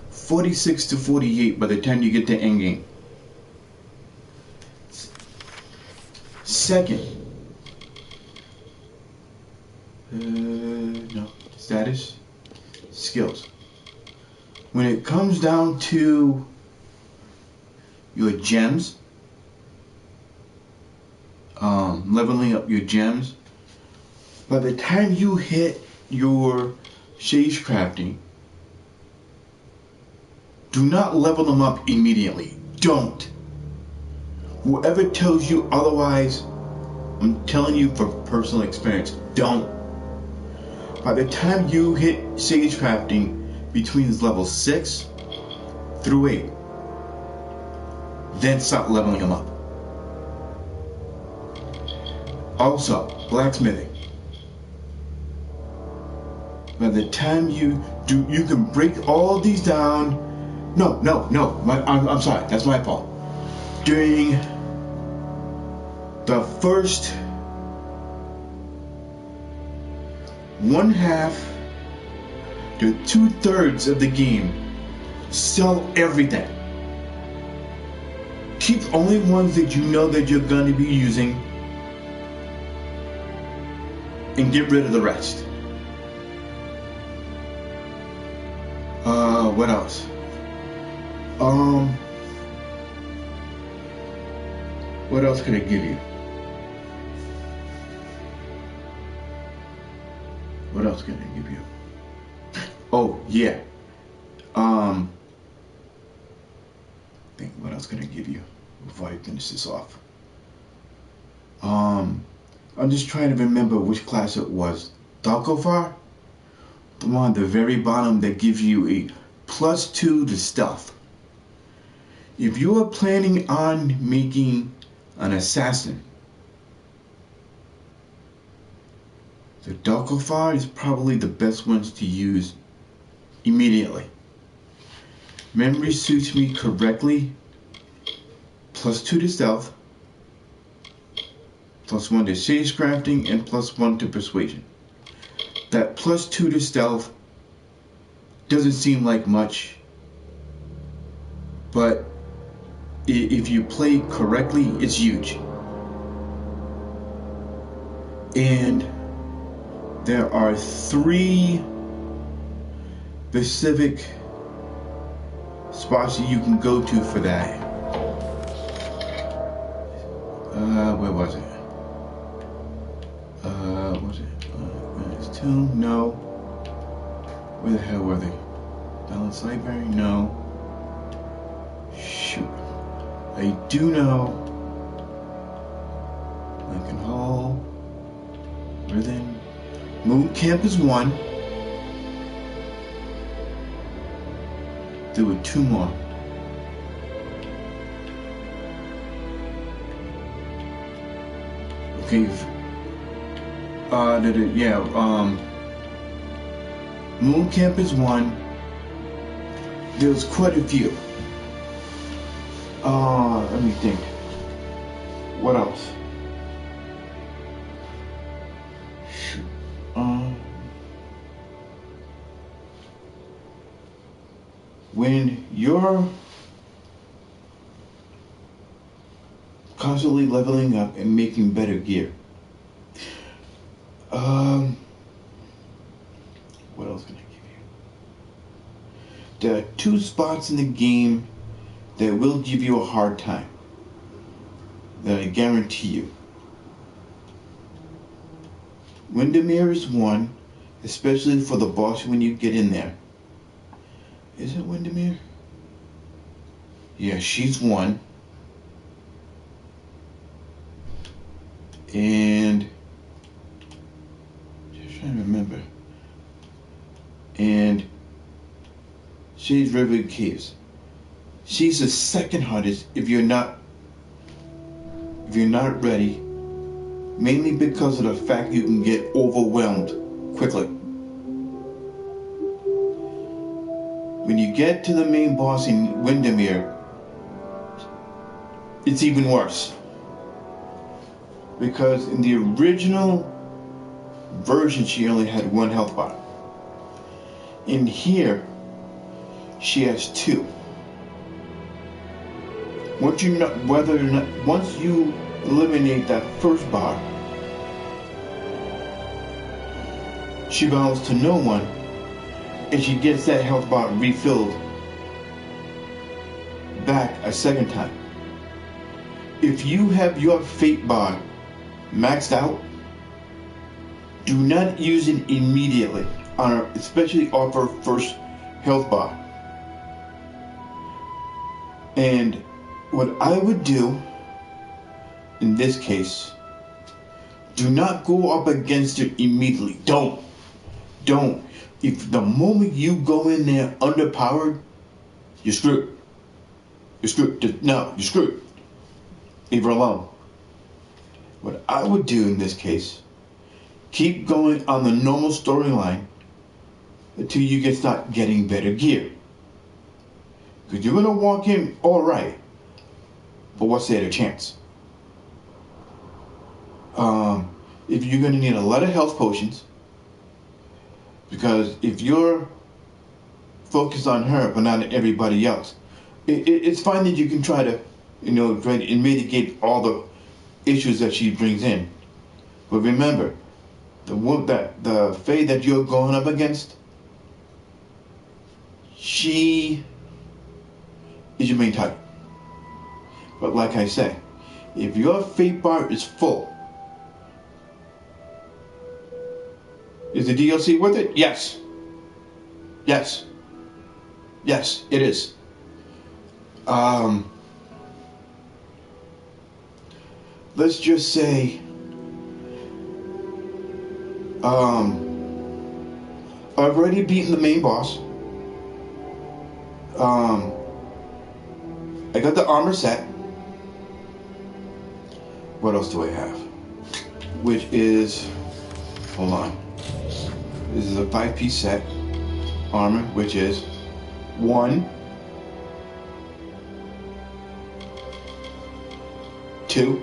46 to 48 by the time you get to endgame. Second, no, status, skills. When it comes down to your gems, leveling up your gems, by the time you hit your sage crafting, do not level them up immediately. Don't. Whoever tells you otherwise, I'm telling you from personal experience, don't. By the time you hit sage crafting between level 6 through 8, then start leveling them up. Also, blacksmithing. By the time you do, you can break all these down. No, I'm sorry, that's my fault. During the first 1/2 to 2/3 of the game, sell everything. Keep only ones that you know that you're going to be using, and get rid of the rest. What else? What else could I give you? What else can I give you? Oh, yeah. Think, what else can I give you before I finish this off? I'm just trying to remember which class it was. Dalkofar? The one at the very bottom that gives you a +2 to stealth. If you are planning on making an assassin, the Dalkofar is probably the best ones to use immediately. Memory suits me correctly, +2 to stealth, +1 to sage crafting, and +1 to persuasion. That +2 to stealth doesn't seem like much, but if you play correctly, it's huge. And there are 3 specific spots that you can go to for that. Where was it? Was it? It's 2? No. Where the hell were they? Balance Library? No. Shoot. I do know. Lincoln Hall. Rhythm. Moon Camp is 1. There were 2 more. Okay. Moon Camp is 1. There's quite a few. Let me think. What else? When you're constantly leveling up and making better gear, what else can I give you? There are 2 spots in the game that will give you a hard time, that I guarantee you. Windermere is 1, especially for the boss when you get in there. Is it Windermere? Yeah, she's 1. And just trying to remember. And Shades River Caves. She's the second hardest if you're not ready, mainly because of the fact you can get overwhelmed quickly. When you get to the main boss in Windermere, it's even worse. Because in the original version, she only had 1 health bar. In here, she has 2. Once you eliminate that first bar, she bounds to no one, and she gets that health bar refilled back a second time. If you have your fate bar maxed out, do not use it immediately, especially off her first health bar. And what I would do in this case, do not go up against it immediately. Don't. If the moment you go in there underpowered, you're screwed. You're screwed. No, you're screwed. Leave her alone. What I would do in this case, keep going on the normal storyline until you start getting better gear. Because you're going to walk in alright, but what's the other chance? If you're going to need a lot of health potions, because if you're focused on her but not everybody else, it's fine that you can try to mitigate all the issues that she brings in. But remember, the Fae that you're going up against, she is your main target. But like I said, if your fate bar is full, is the DLC worth it? Yes. Yes, it is. Let's just say, I've already beaten the main boss. I got the armor set. What else do I have? Which is, hold on. This is a 5-piece set. Armor, which is 1, 2,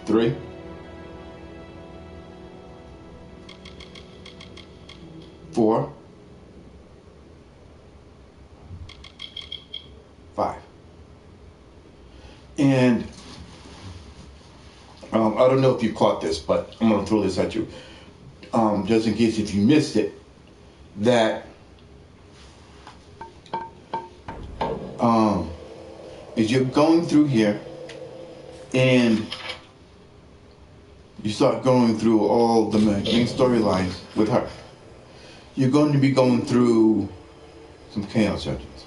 3, 4, 5. And I don't know if you caught this, but I'm going to throw this at you. Just in case if you missed it, that is you're going through here and you start going through all the main storylines with her. You're going to be going through some chaos dungeons.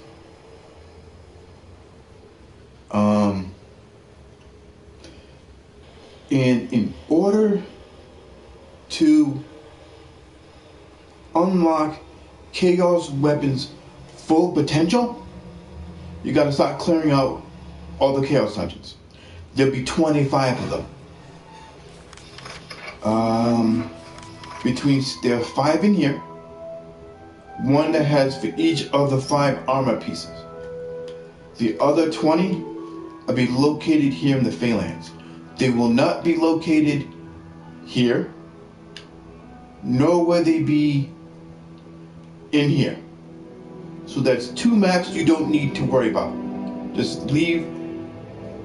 And in order to unlock Chaos Weapons' full potential, you gotta start clearing out all the Chaos Dungeons. There'll be 25 of them. There are 5 in here. One that has for each of the 5 armor pieces. The other 20 will be located here in the Phalanx. They will not be located here, nor will they be in here. So that's 2 maps you don't need to worry about. Just leave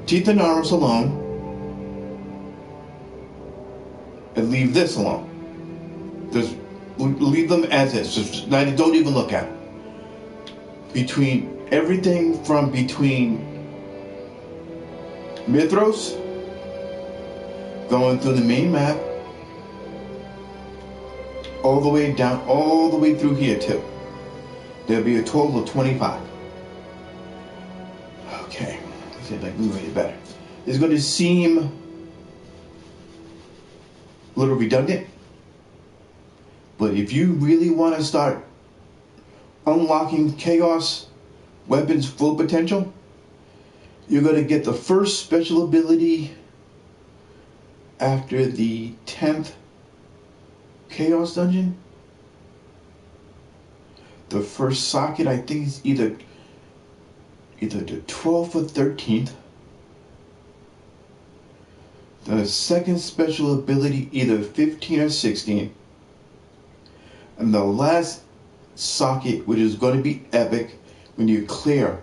Teeth and Arms alone, and leave this alone. Just leave them as is. Just don't even look at it. Between everything from between Mithros, going through the main map, all the way down, all the way through here too. There'll be a total of 25. Okay, I said like we made it better. It's going to seem a little redundant, but if you really want to start unlocking Chaos Weapons' full potential, you're going to get the first special ability after the 10th Chaos Dungeon. The first socket, I think, is either the 12th or 13th. The second special ability, either 15 or 16. And the last socket, which is going to be epic, when you clear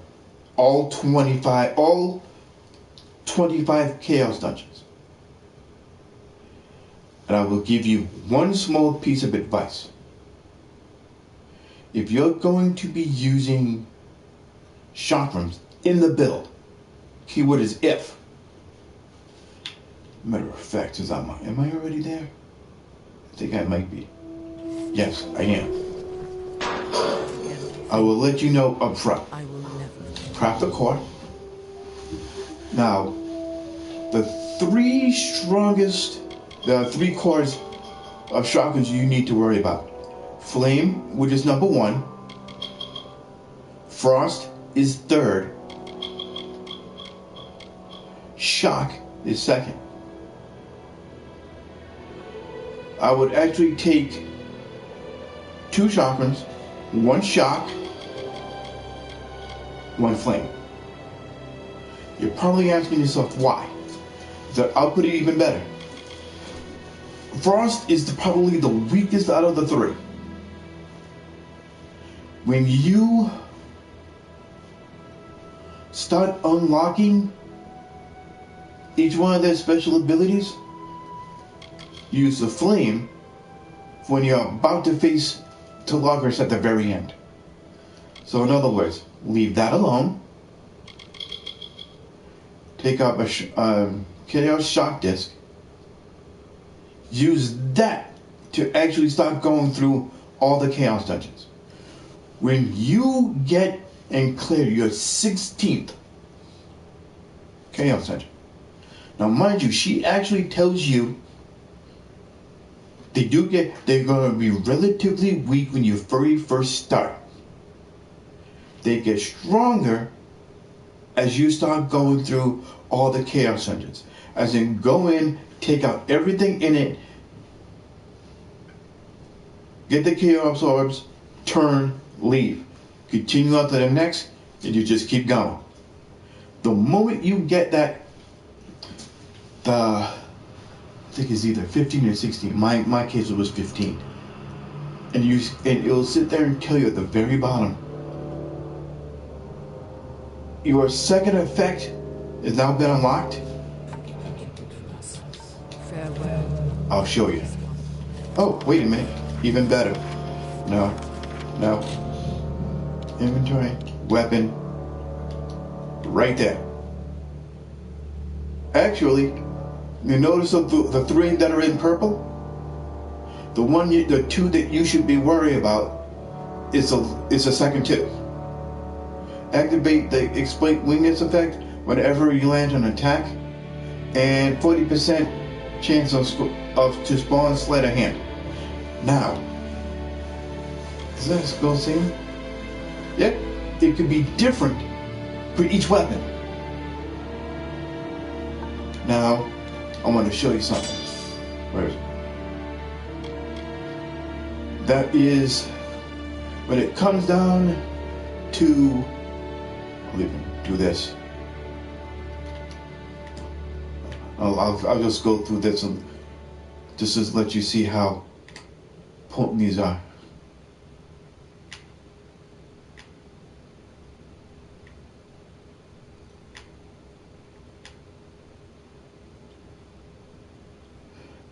all 25 Chaos Dungeons. And I will give you one small piece of advice. If you're going to be using chakrams in the build, keyword is if. Matter of fact, am I already there? I think I might be. Yes, I am. I will let you know up front. I will never. Craft the core. Now, the 3 strongest, there are 3 cores of chakrams you need to worry about. Flame, which is number 1. Frost is 3rd. Shock is 2nd. I would actually take 2 chakrams, 1 shock, 1 flame. You're probably asking yourself why. So I'll put it even better. Frost is probably the weakest out of the 3. When you start unlocking each one of their special abilities, use the flame when you're about to face Telagris at the very end. So in other words, leave that alone. Take up a Chaos Shock Disc. Use that to actually start going through all the Chaos Dungeons. When you get and clear your 16th Chaos Dungeon. Now mind you, she actually tells you they're going to be relatively weak when you very first start. They get stronger as you start going through all the Chaos Dungeons. As in, go in, take out everything in it, get the Chaos Orbs, turn, leave. Continue on to the next, and you just keep going. The moment you get that, I think it's either 15 or 16. My case was 15. And it'll sit there and tell you at the very bottom, your second effect has now been unlocked. Farewell. I'll show you. Oh, wait a minute. Even better. No. Inventory. Weapon. Right there. Actually, you notice the 3 that are in purple? The 2 that you should be worried about is a second 2. Activate the Exploit Weakness effect whenever you land an attack, and 40% chance of to spawn sleight of hand. Now, is that a skill saving? Yeah, it could be different for each weapon. Now, I want to show you something. Where is it? That is when it comes down to, I'll even do this. I'll just go through this and just to let you see how potent these are.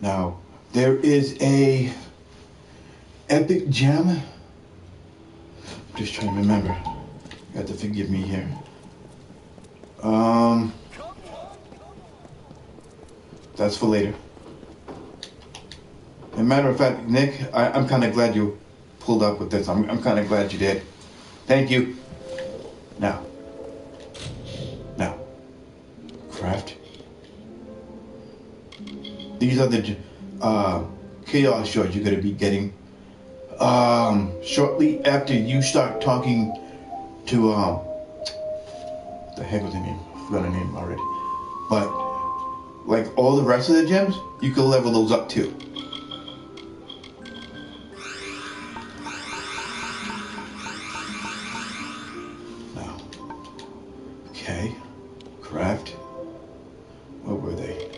Now, there is a epic gem. I'm just trying to remember. You have to forgive me here. That's for later. As a matter of fact, Nick, I'm kind of glad you pulled up with this. I'm kind of glad you did. Thank you. Now, craft. These are the chaos shards you're going to be getting shortly after you start talking to the heck was the name? I forgot her name already. But like all the rest of the gems, you can level those up too. Now, okay, craft. What were they?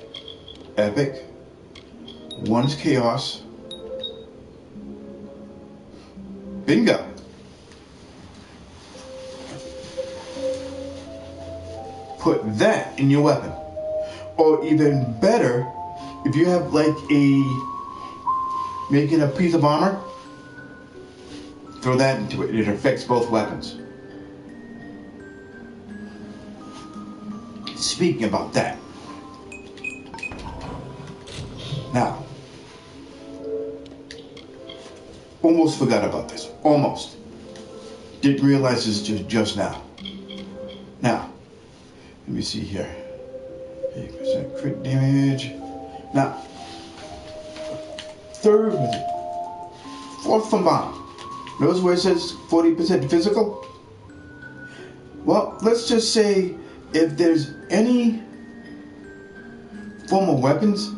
Epic. One's chaos. Bingo. Put that in your weapon. Or even better, if you have like make it a piece of armor, throw that into it. It affects both weapons. Speaking about that. Now, almost forgot about this. Almost. Didn't realize this just now. Now, let me see here. 8% crit damage. Now, fourth from bottom. Notice where it says 40% physical? Well, let's just say if there's any form of weapons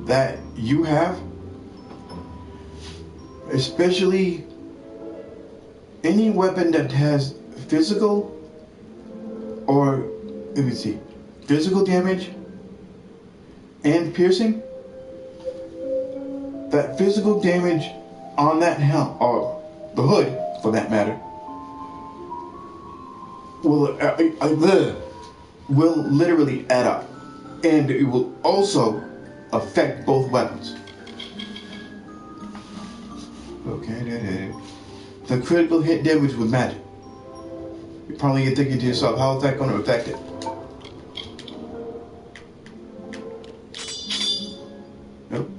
that you have, especially any weapon that has physical or, let me see, physical damage and piercing, that physical damage on that helm, or the hood for that matter, will literally add up, and it will also affect both weapons. Okay, the critical hit damage with magic. You're probably thinking to yourself, how is that going to affect it? Nope.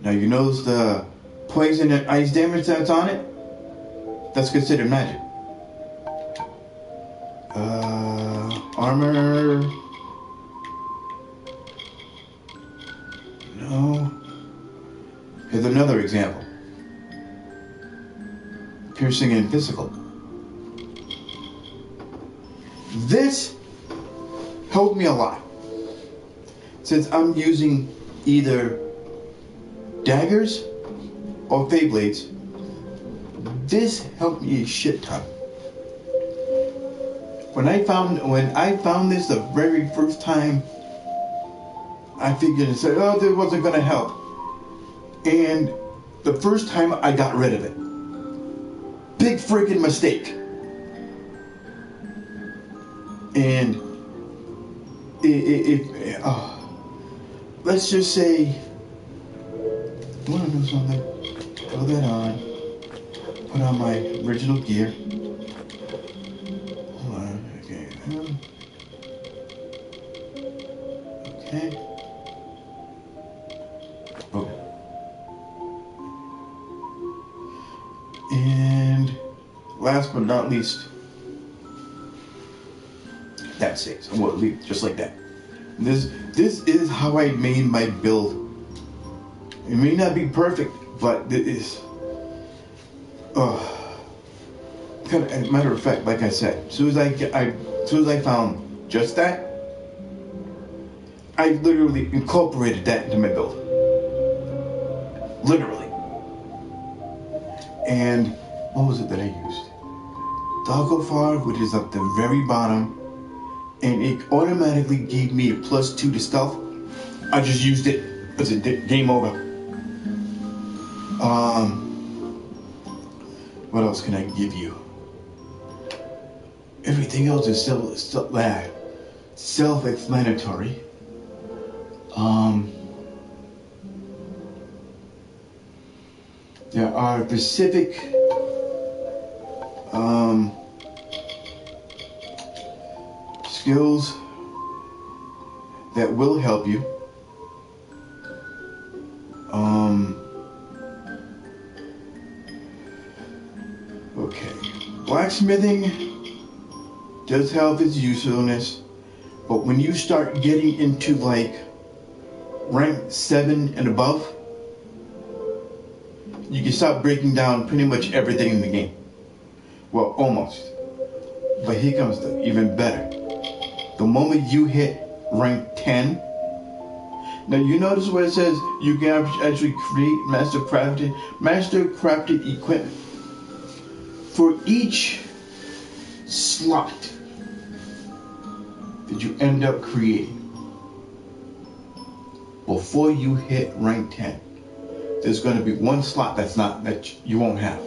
Now you notice the poison and ice damage that's on it? That's considered magic. Armor. No. Here's another example. Piercing and physical. This helped me a lot, since I'm using either daggers or fey blades. This helped me a shit ton. When I found this the very first time, I figured and said, oh, this wasn't gonna help. And the first time I got rid of it. Big freaking mistake. And let's just say, I want to do something. Throw that on. Put on my original gear. Hold on. Okay. Okay. Okay. And last but not least, that saves. I'm going to leave it just like that. This is how I made my build. It may not be perfect, but it is. Matter of fact, like I said, as soon as I found just that, I literally incorporated that into my build. Literally. And what was it that I used? Doggo, which is at the very bottom, and it automatically gave me a +2 to stealth. I just used it as a game over. What else can I give you? Everything else is still self-explanatory. There are specific skills that will help you. Okay. Blacksmithing does have its usefulness, but when you start getting into like rank 7 and above, you can start breaking down pretty much everything in the game. Well, almost. But here comes the even better. The moment you hit rank 10, now you notice where it says you can actually create master crafted equipment. For each slot that you end up creating before you hit rank 10, there's going to be one slot that you won't have.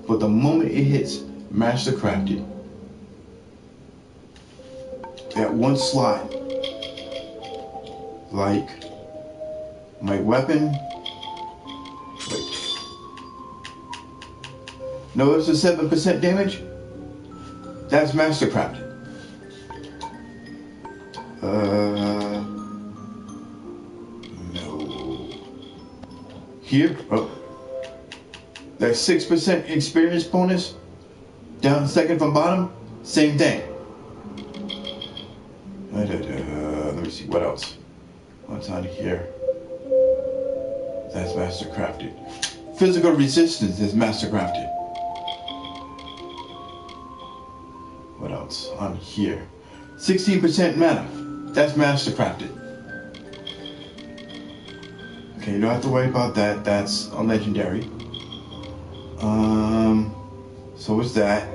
But the moment it hits master crafted, that one slot, like my weapon, notice the 7% damage? That's master crafted. No. Here, that 6% experience bonus, down second from bottom, same thing. Let me see, what else? What's on here? That's master crafted. Physical resistance is master crafted. What else on here? 16% mana. That's master crafted. Okay, you don't have to worry about that. That's a legendary. So is that.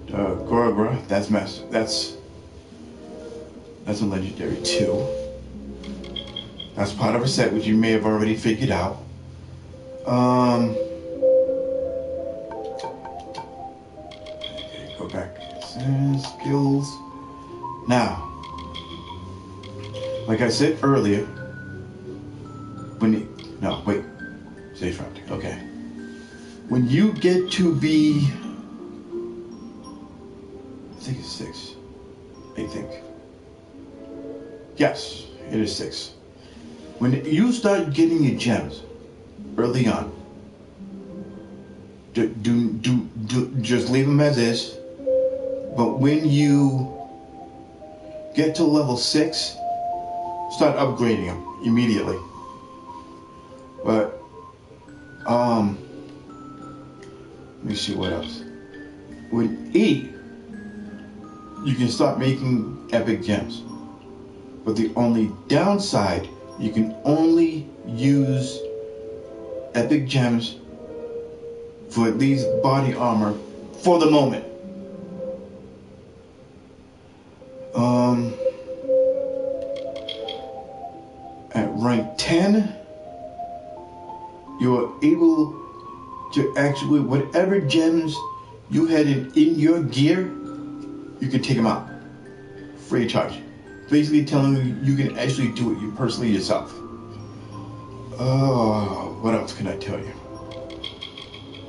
Gorgra, that's master. That's a legendary too. That's part of a set which you may have already figured out. Okay, go back. Skills. Now, like I said earlier, safe route. Okay. When you get to be, I think it's 6. I think. Yes, it is 6. When you start getting your gems early on, just leave them as is. But when you get to level 6, start upgrading them immediately. But let me see what else. With 8, you can start making epic gems. But the only downside, you can only use epic gems for at least body armor for the moment. At rank 10, you're able to actually, whatever gems you had in your gear, you can take them out. Free of charge. Basically telling you you can actually do it personally yourself. What else can I tell you?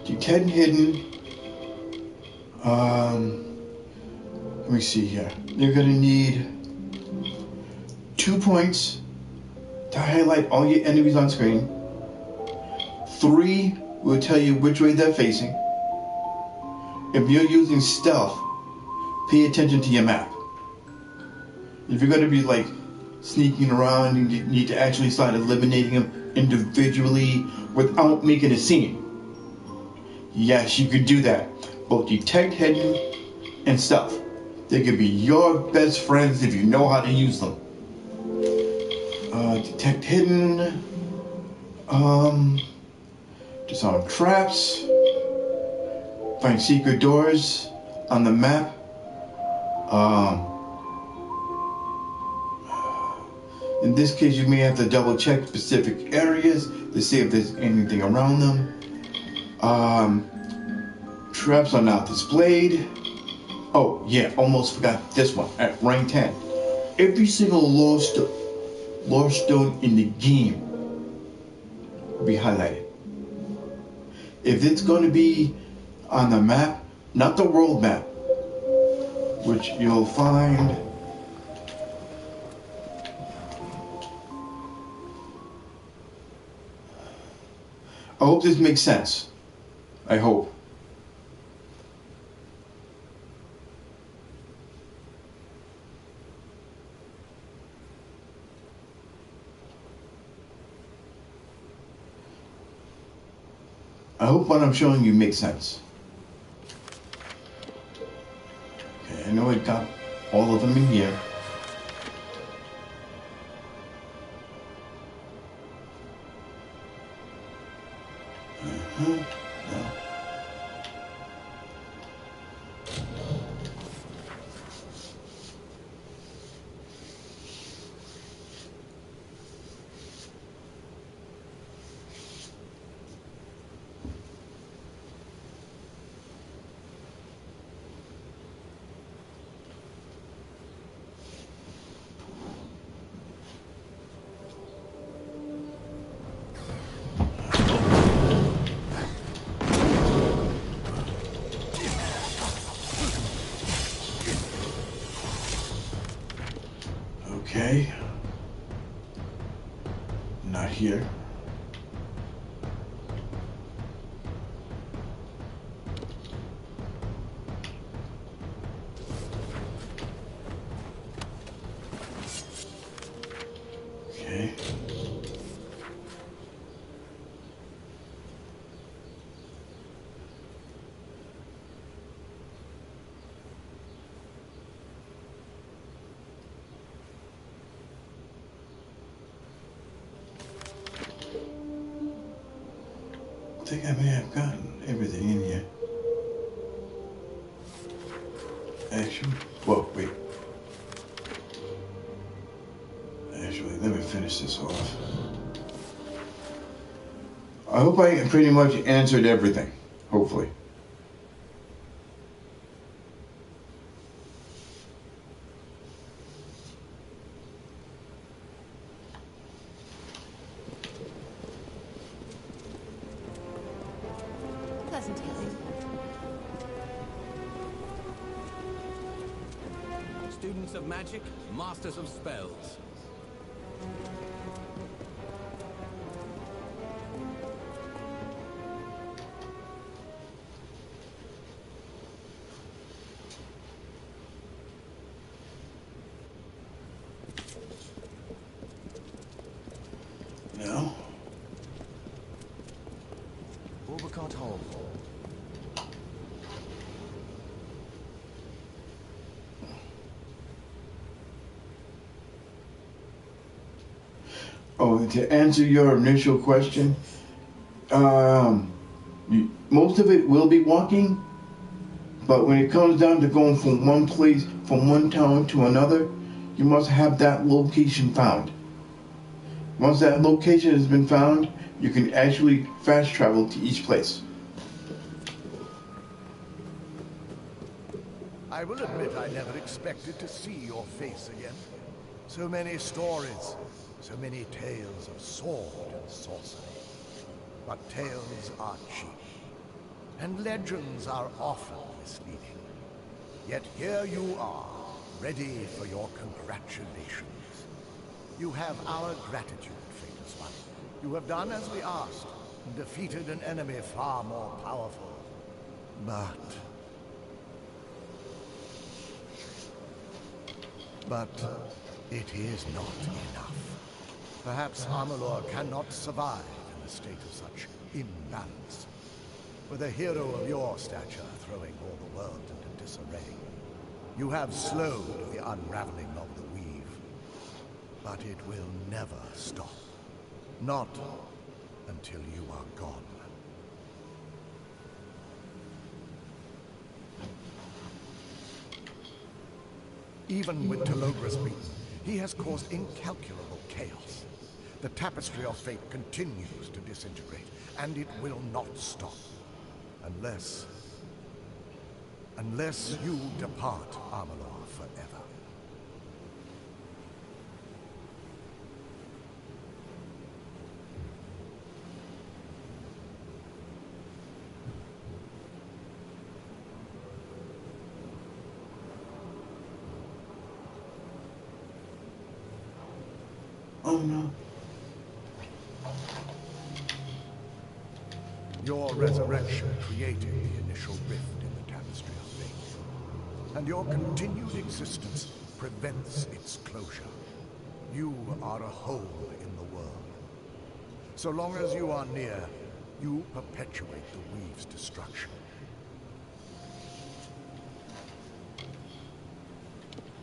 D10 hidden. Let me see here. You're gonna need 2 points to highlight all your enemies on screen. 3 will tell you which way they're facing. If you're using stealth, pay attention to your map. If you're gonna be like sneaking around and you need to actually start eliminating them individually without making a scene, yes, you could do that. Both detect hidden and stealth. They could be your best friends if you know how to use them. Detect hidden, disarm traps, find secret doors on the map. In this case, you may have to double check specific areas to see if there's anything around them. Traps are not displayed. Oh yeah, almost forgot this one at rank 10. Every single lore stone in the game will be highlighted. If it's going to be on the map, not the world map, which you'll find I hope this makes sense. I hope. I hope what I'm showing you makes sense. Okay, I know I got all of them in here. No. Okay. Not here. Okay. I think I may have gotten everything in here. Actually, well, wait. Actually, let me finish this off. I hope I pretty much answered everything. Hopefully. Pleasant evening. Students of magic, masters of spells. No. Overcott Hall. Oh, to answer your initial question, most of it will be walking, but when it comes down to going from one place, from one town to another, you must have that location found. Once that location has been found, you can actually fast travel to each place. I will admit I never expected to see your face again. So many stories, so many tales of sword and sorcery. But tales are cheap, and legends are often misleading. Yet here you are, ready for your congratulations. You have our gratitude, Fatesworn. You have done as we asked, and defeated an enemy far more powerful. But But it is not enough. Perhaps Amular cannot survive in a state of such imbalance. With a hero of your stature throwing all the world into disarray, you have slowed the unraveling of the weave. But it will never stop. Not until you are gone. Even with Telogris beaten, he has caused incalculable chaos. The tapestry of fate continues to disintegrate, and it will not stop. Unless you depart Amular forever. Oh no. Your resurrection created the initial rift in the tapestry of fate, and your continued existence prevents its closure. You are a hole in the world. So long as you are near, you perpetuate the weave's destruction.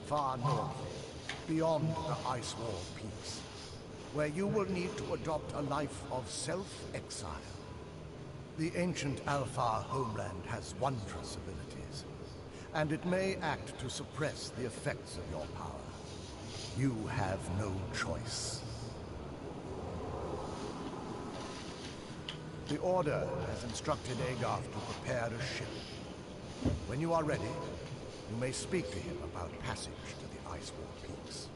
Far north, beyond the ice wall peaks, where you will need to adopt a life of self-exile. The ancient Alfar homeland has wondrous abilities, and it may act to suppress the effects of your power. You have no choice. The Order has instructed Agarth to prepare a ship. When you are ready, you may speak to him about passage to the Icewall Peaks.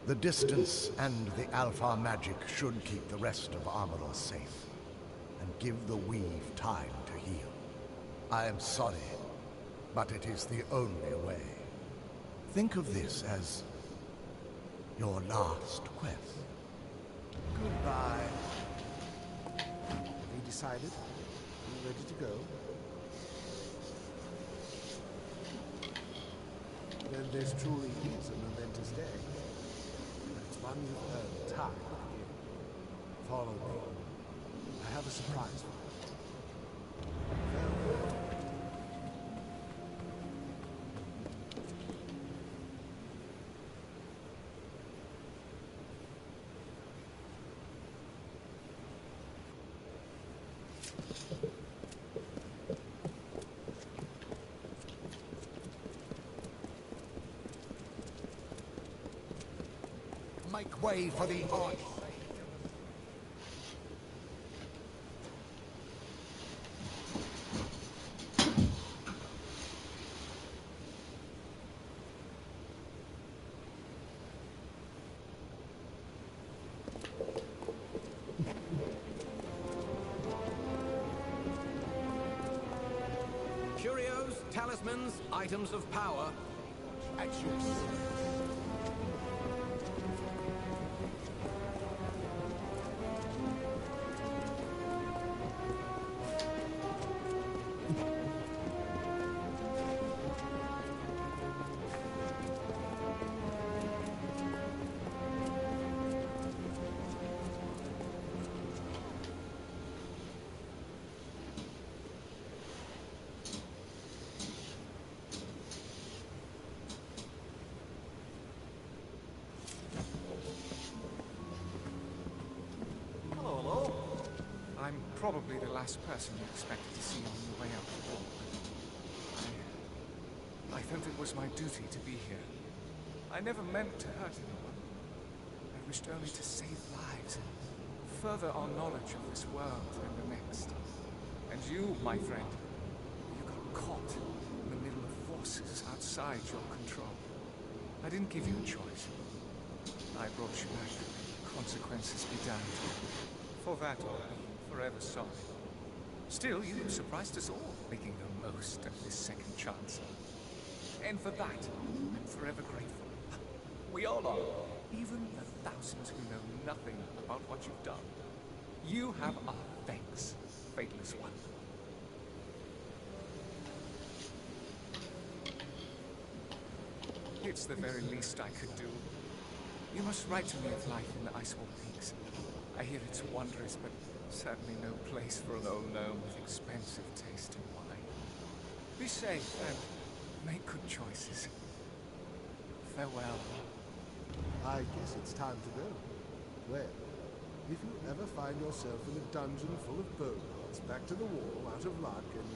The distance and the Alfar magic should keep the rest of Amular safe, and give the weave time to heal. I am sorry, but it is the only way. Think of this as your last quest. Goodbye. Have you decided? Are you ready to go? Then this truly is a momentous day. And it's one you've earned time again. Follow me. I have a surprise for you. Farewell. Make way for the ice. Curios, talismans, items of power. At your service. I'm probably the last person you expected to see on your way out the door. I felt it was my duty to be here. I never meant to hurt anyone. I wished only to save lives, further our knowledge of this world and the next. And you, my friend, you got caught in the middle of forces outside your control. I didn't give you a choice. I brought you back. Consequences be damned. For that, I'm forever sorry. Still, you surprised us all, making the most of this second chance. And for that, I'm forever grateful. We all are. Even the thousands who know nothing about what you've done. You have our thanks, Faithless One. It's the very least I could do. You must write to me of life in the Icewall Peaks. I hear it's wondrous, but certainly no place for an old gnome with expensive taste in wine. Be safe and make good choices. Farewell. I guess it's time to go. Well, if you ever find yourself in a dungeon full of bogarts, back to the wall, out of luck and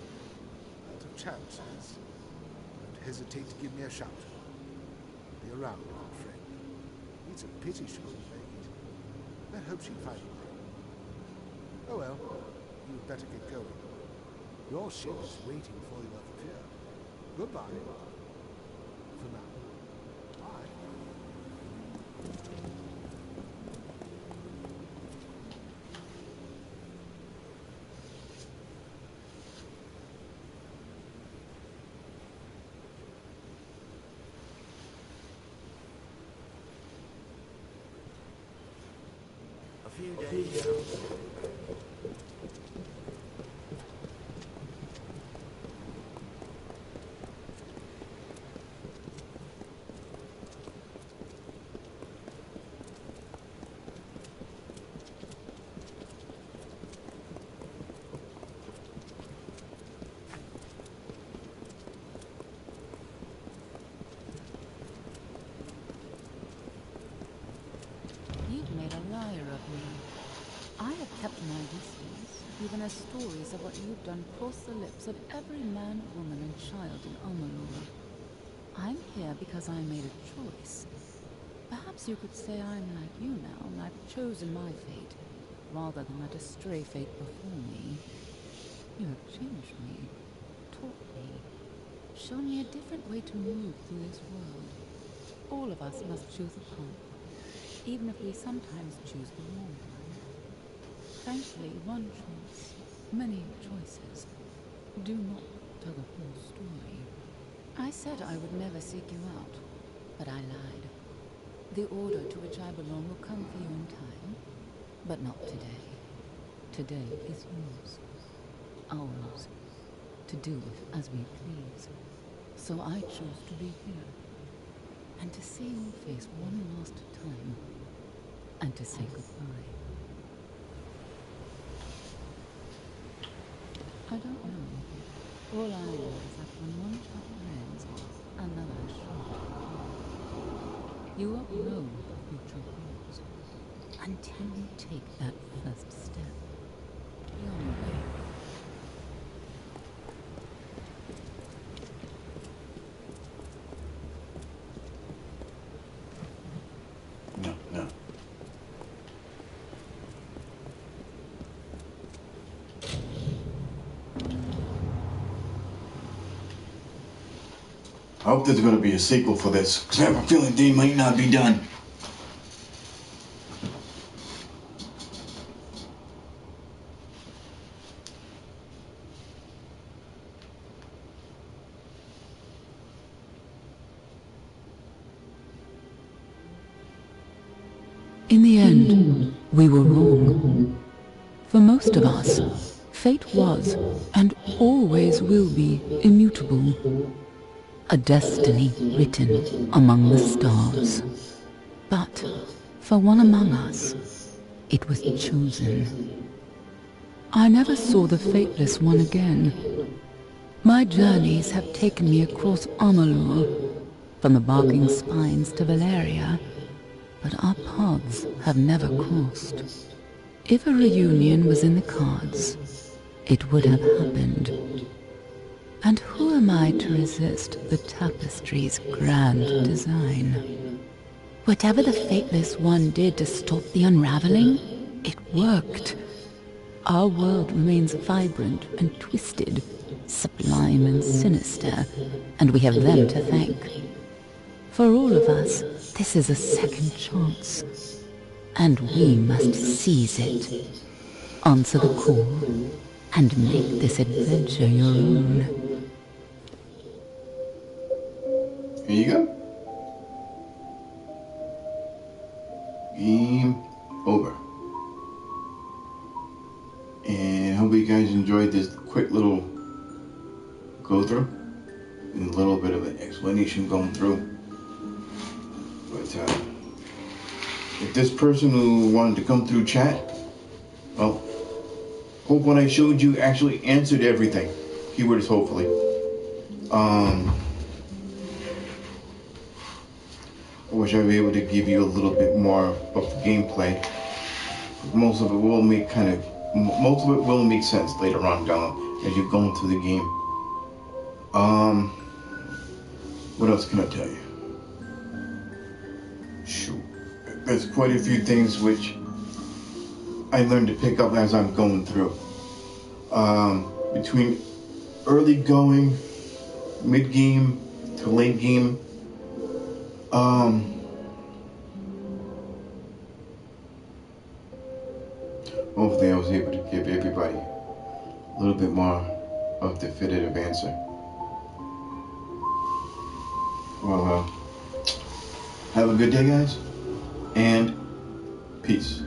out of chances, don't hesitate to give me a shout. I'll be around, old friend. It's a pity she couldn't make it. I hope she'd find a way. Oh well, you'd better get going. Your ship is waiting for you at the pier. Goodbye. For now. Bye. A few days. You've made a liar of me. I have kept my distance, even as stories of what you've done cross the lips of every man, woman, and child in Amular. I'm here because I made a choice. Perhaps you could say I'm like you now, and I've chosen my fate, rather than let a stray fate before me. You have changed me, taught me, shown me a different way to move through this world. All of us must choose a path, even if we sometimes choose the wrong one. Thankfully, one choice, many choices, do not tell the whole story. I said I would never seek you out, but I lied. The order to which I belong will come for you in time, but not today. Today is yours, ours, to do with as we please. So I choose to be here, and to see your face one last time, and to say goodbye. I don't know. All I know is that when one chapter ends, another short. You won't know what the future holds until you take that first step. Be on your way. No. I hope there's going to be a sequel for this, because I have a feeling they might not be done. In the end, we were wrong. For most of us, fate was, and always will be, immutable. A destiny written among the stars. But for one among us, it was chosen. I never saw the Fateless One again. My journeys have taken me across Amular, from the Barking Spines to Valeria, but our paths have never crossed. If a reunion was in the cards, it would have happened. And who am I to resist the tapestry's grand design? Whatever the Fateless One did to stop the unraveling, it worked. Our world remains vibrant and twisted, sublime and sinister, and we have them to thank. For all of us, this is a second chance, and we must seize it. Answer the call, and make this adventure your own. Here you go. Game over. And I hope you guys enjoyed this quick little go through and a little bit of an explanation going through this person who wanted to come through chat, well, hope what I showed you actually answered everything. Keyword is hopefully. I wish I would be able to give you a little bit more of the gameplay. Most of it will make sense later on down as you're going through the game. What else can I tell you? Shoot, there's quite a few things which I learned to pick up as I'm going through. Between early going, mid game to late game. Hopefully I was able to give everybody a little bit more of the definitive answer. Well, have a good day, guys, and peace.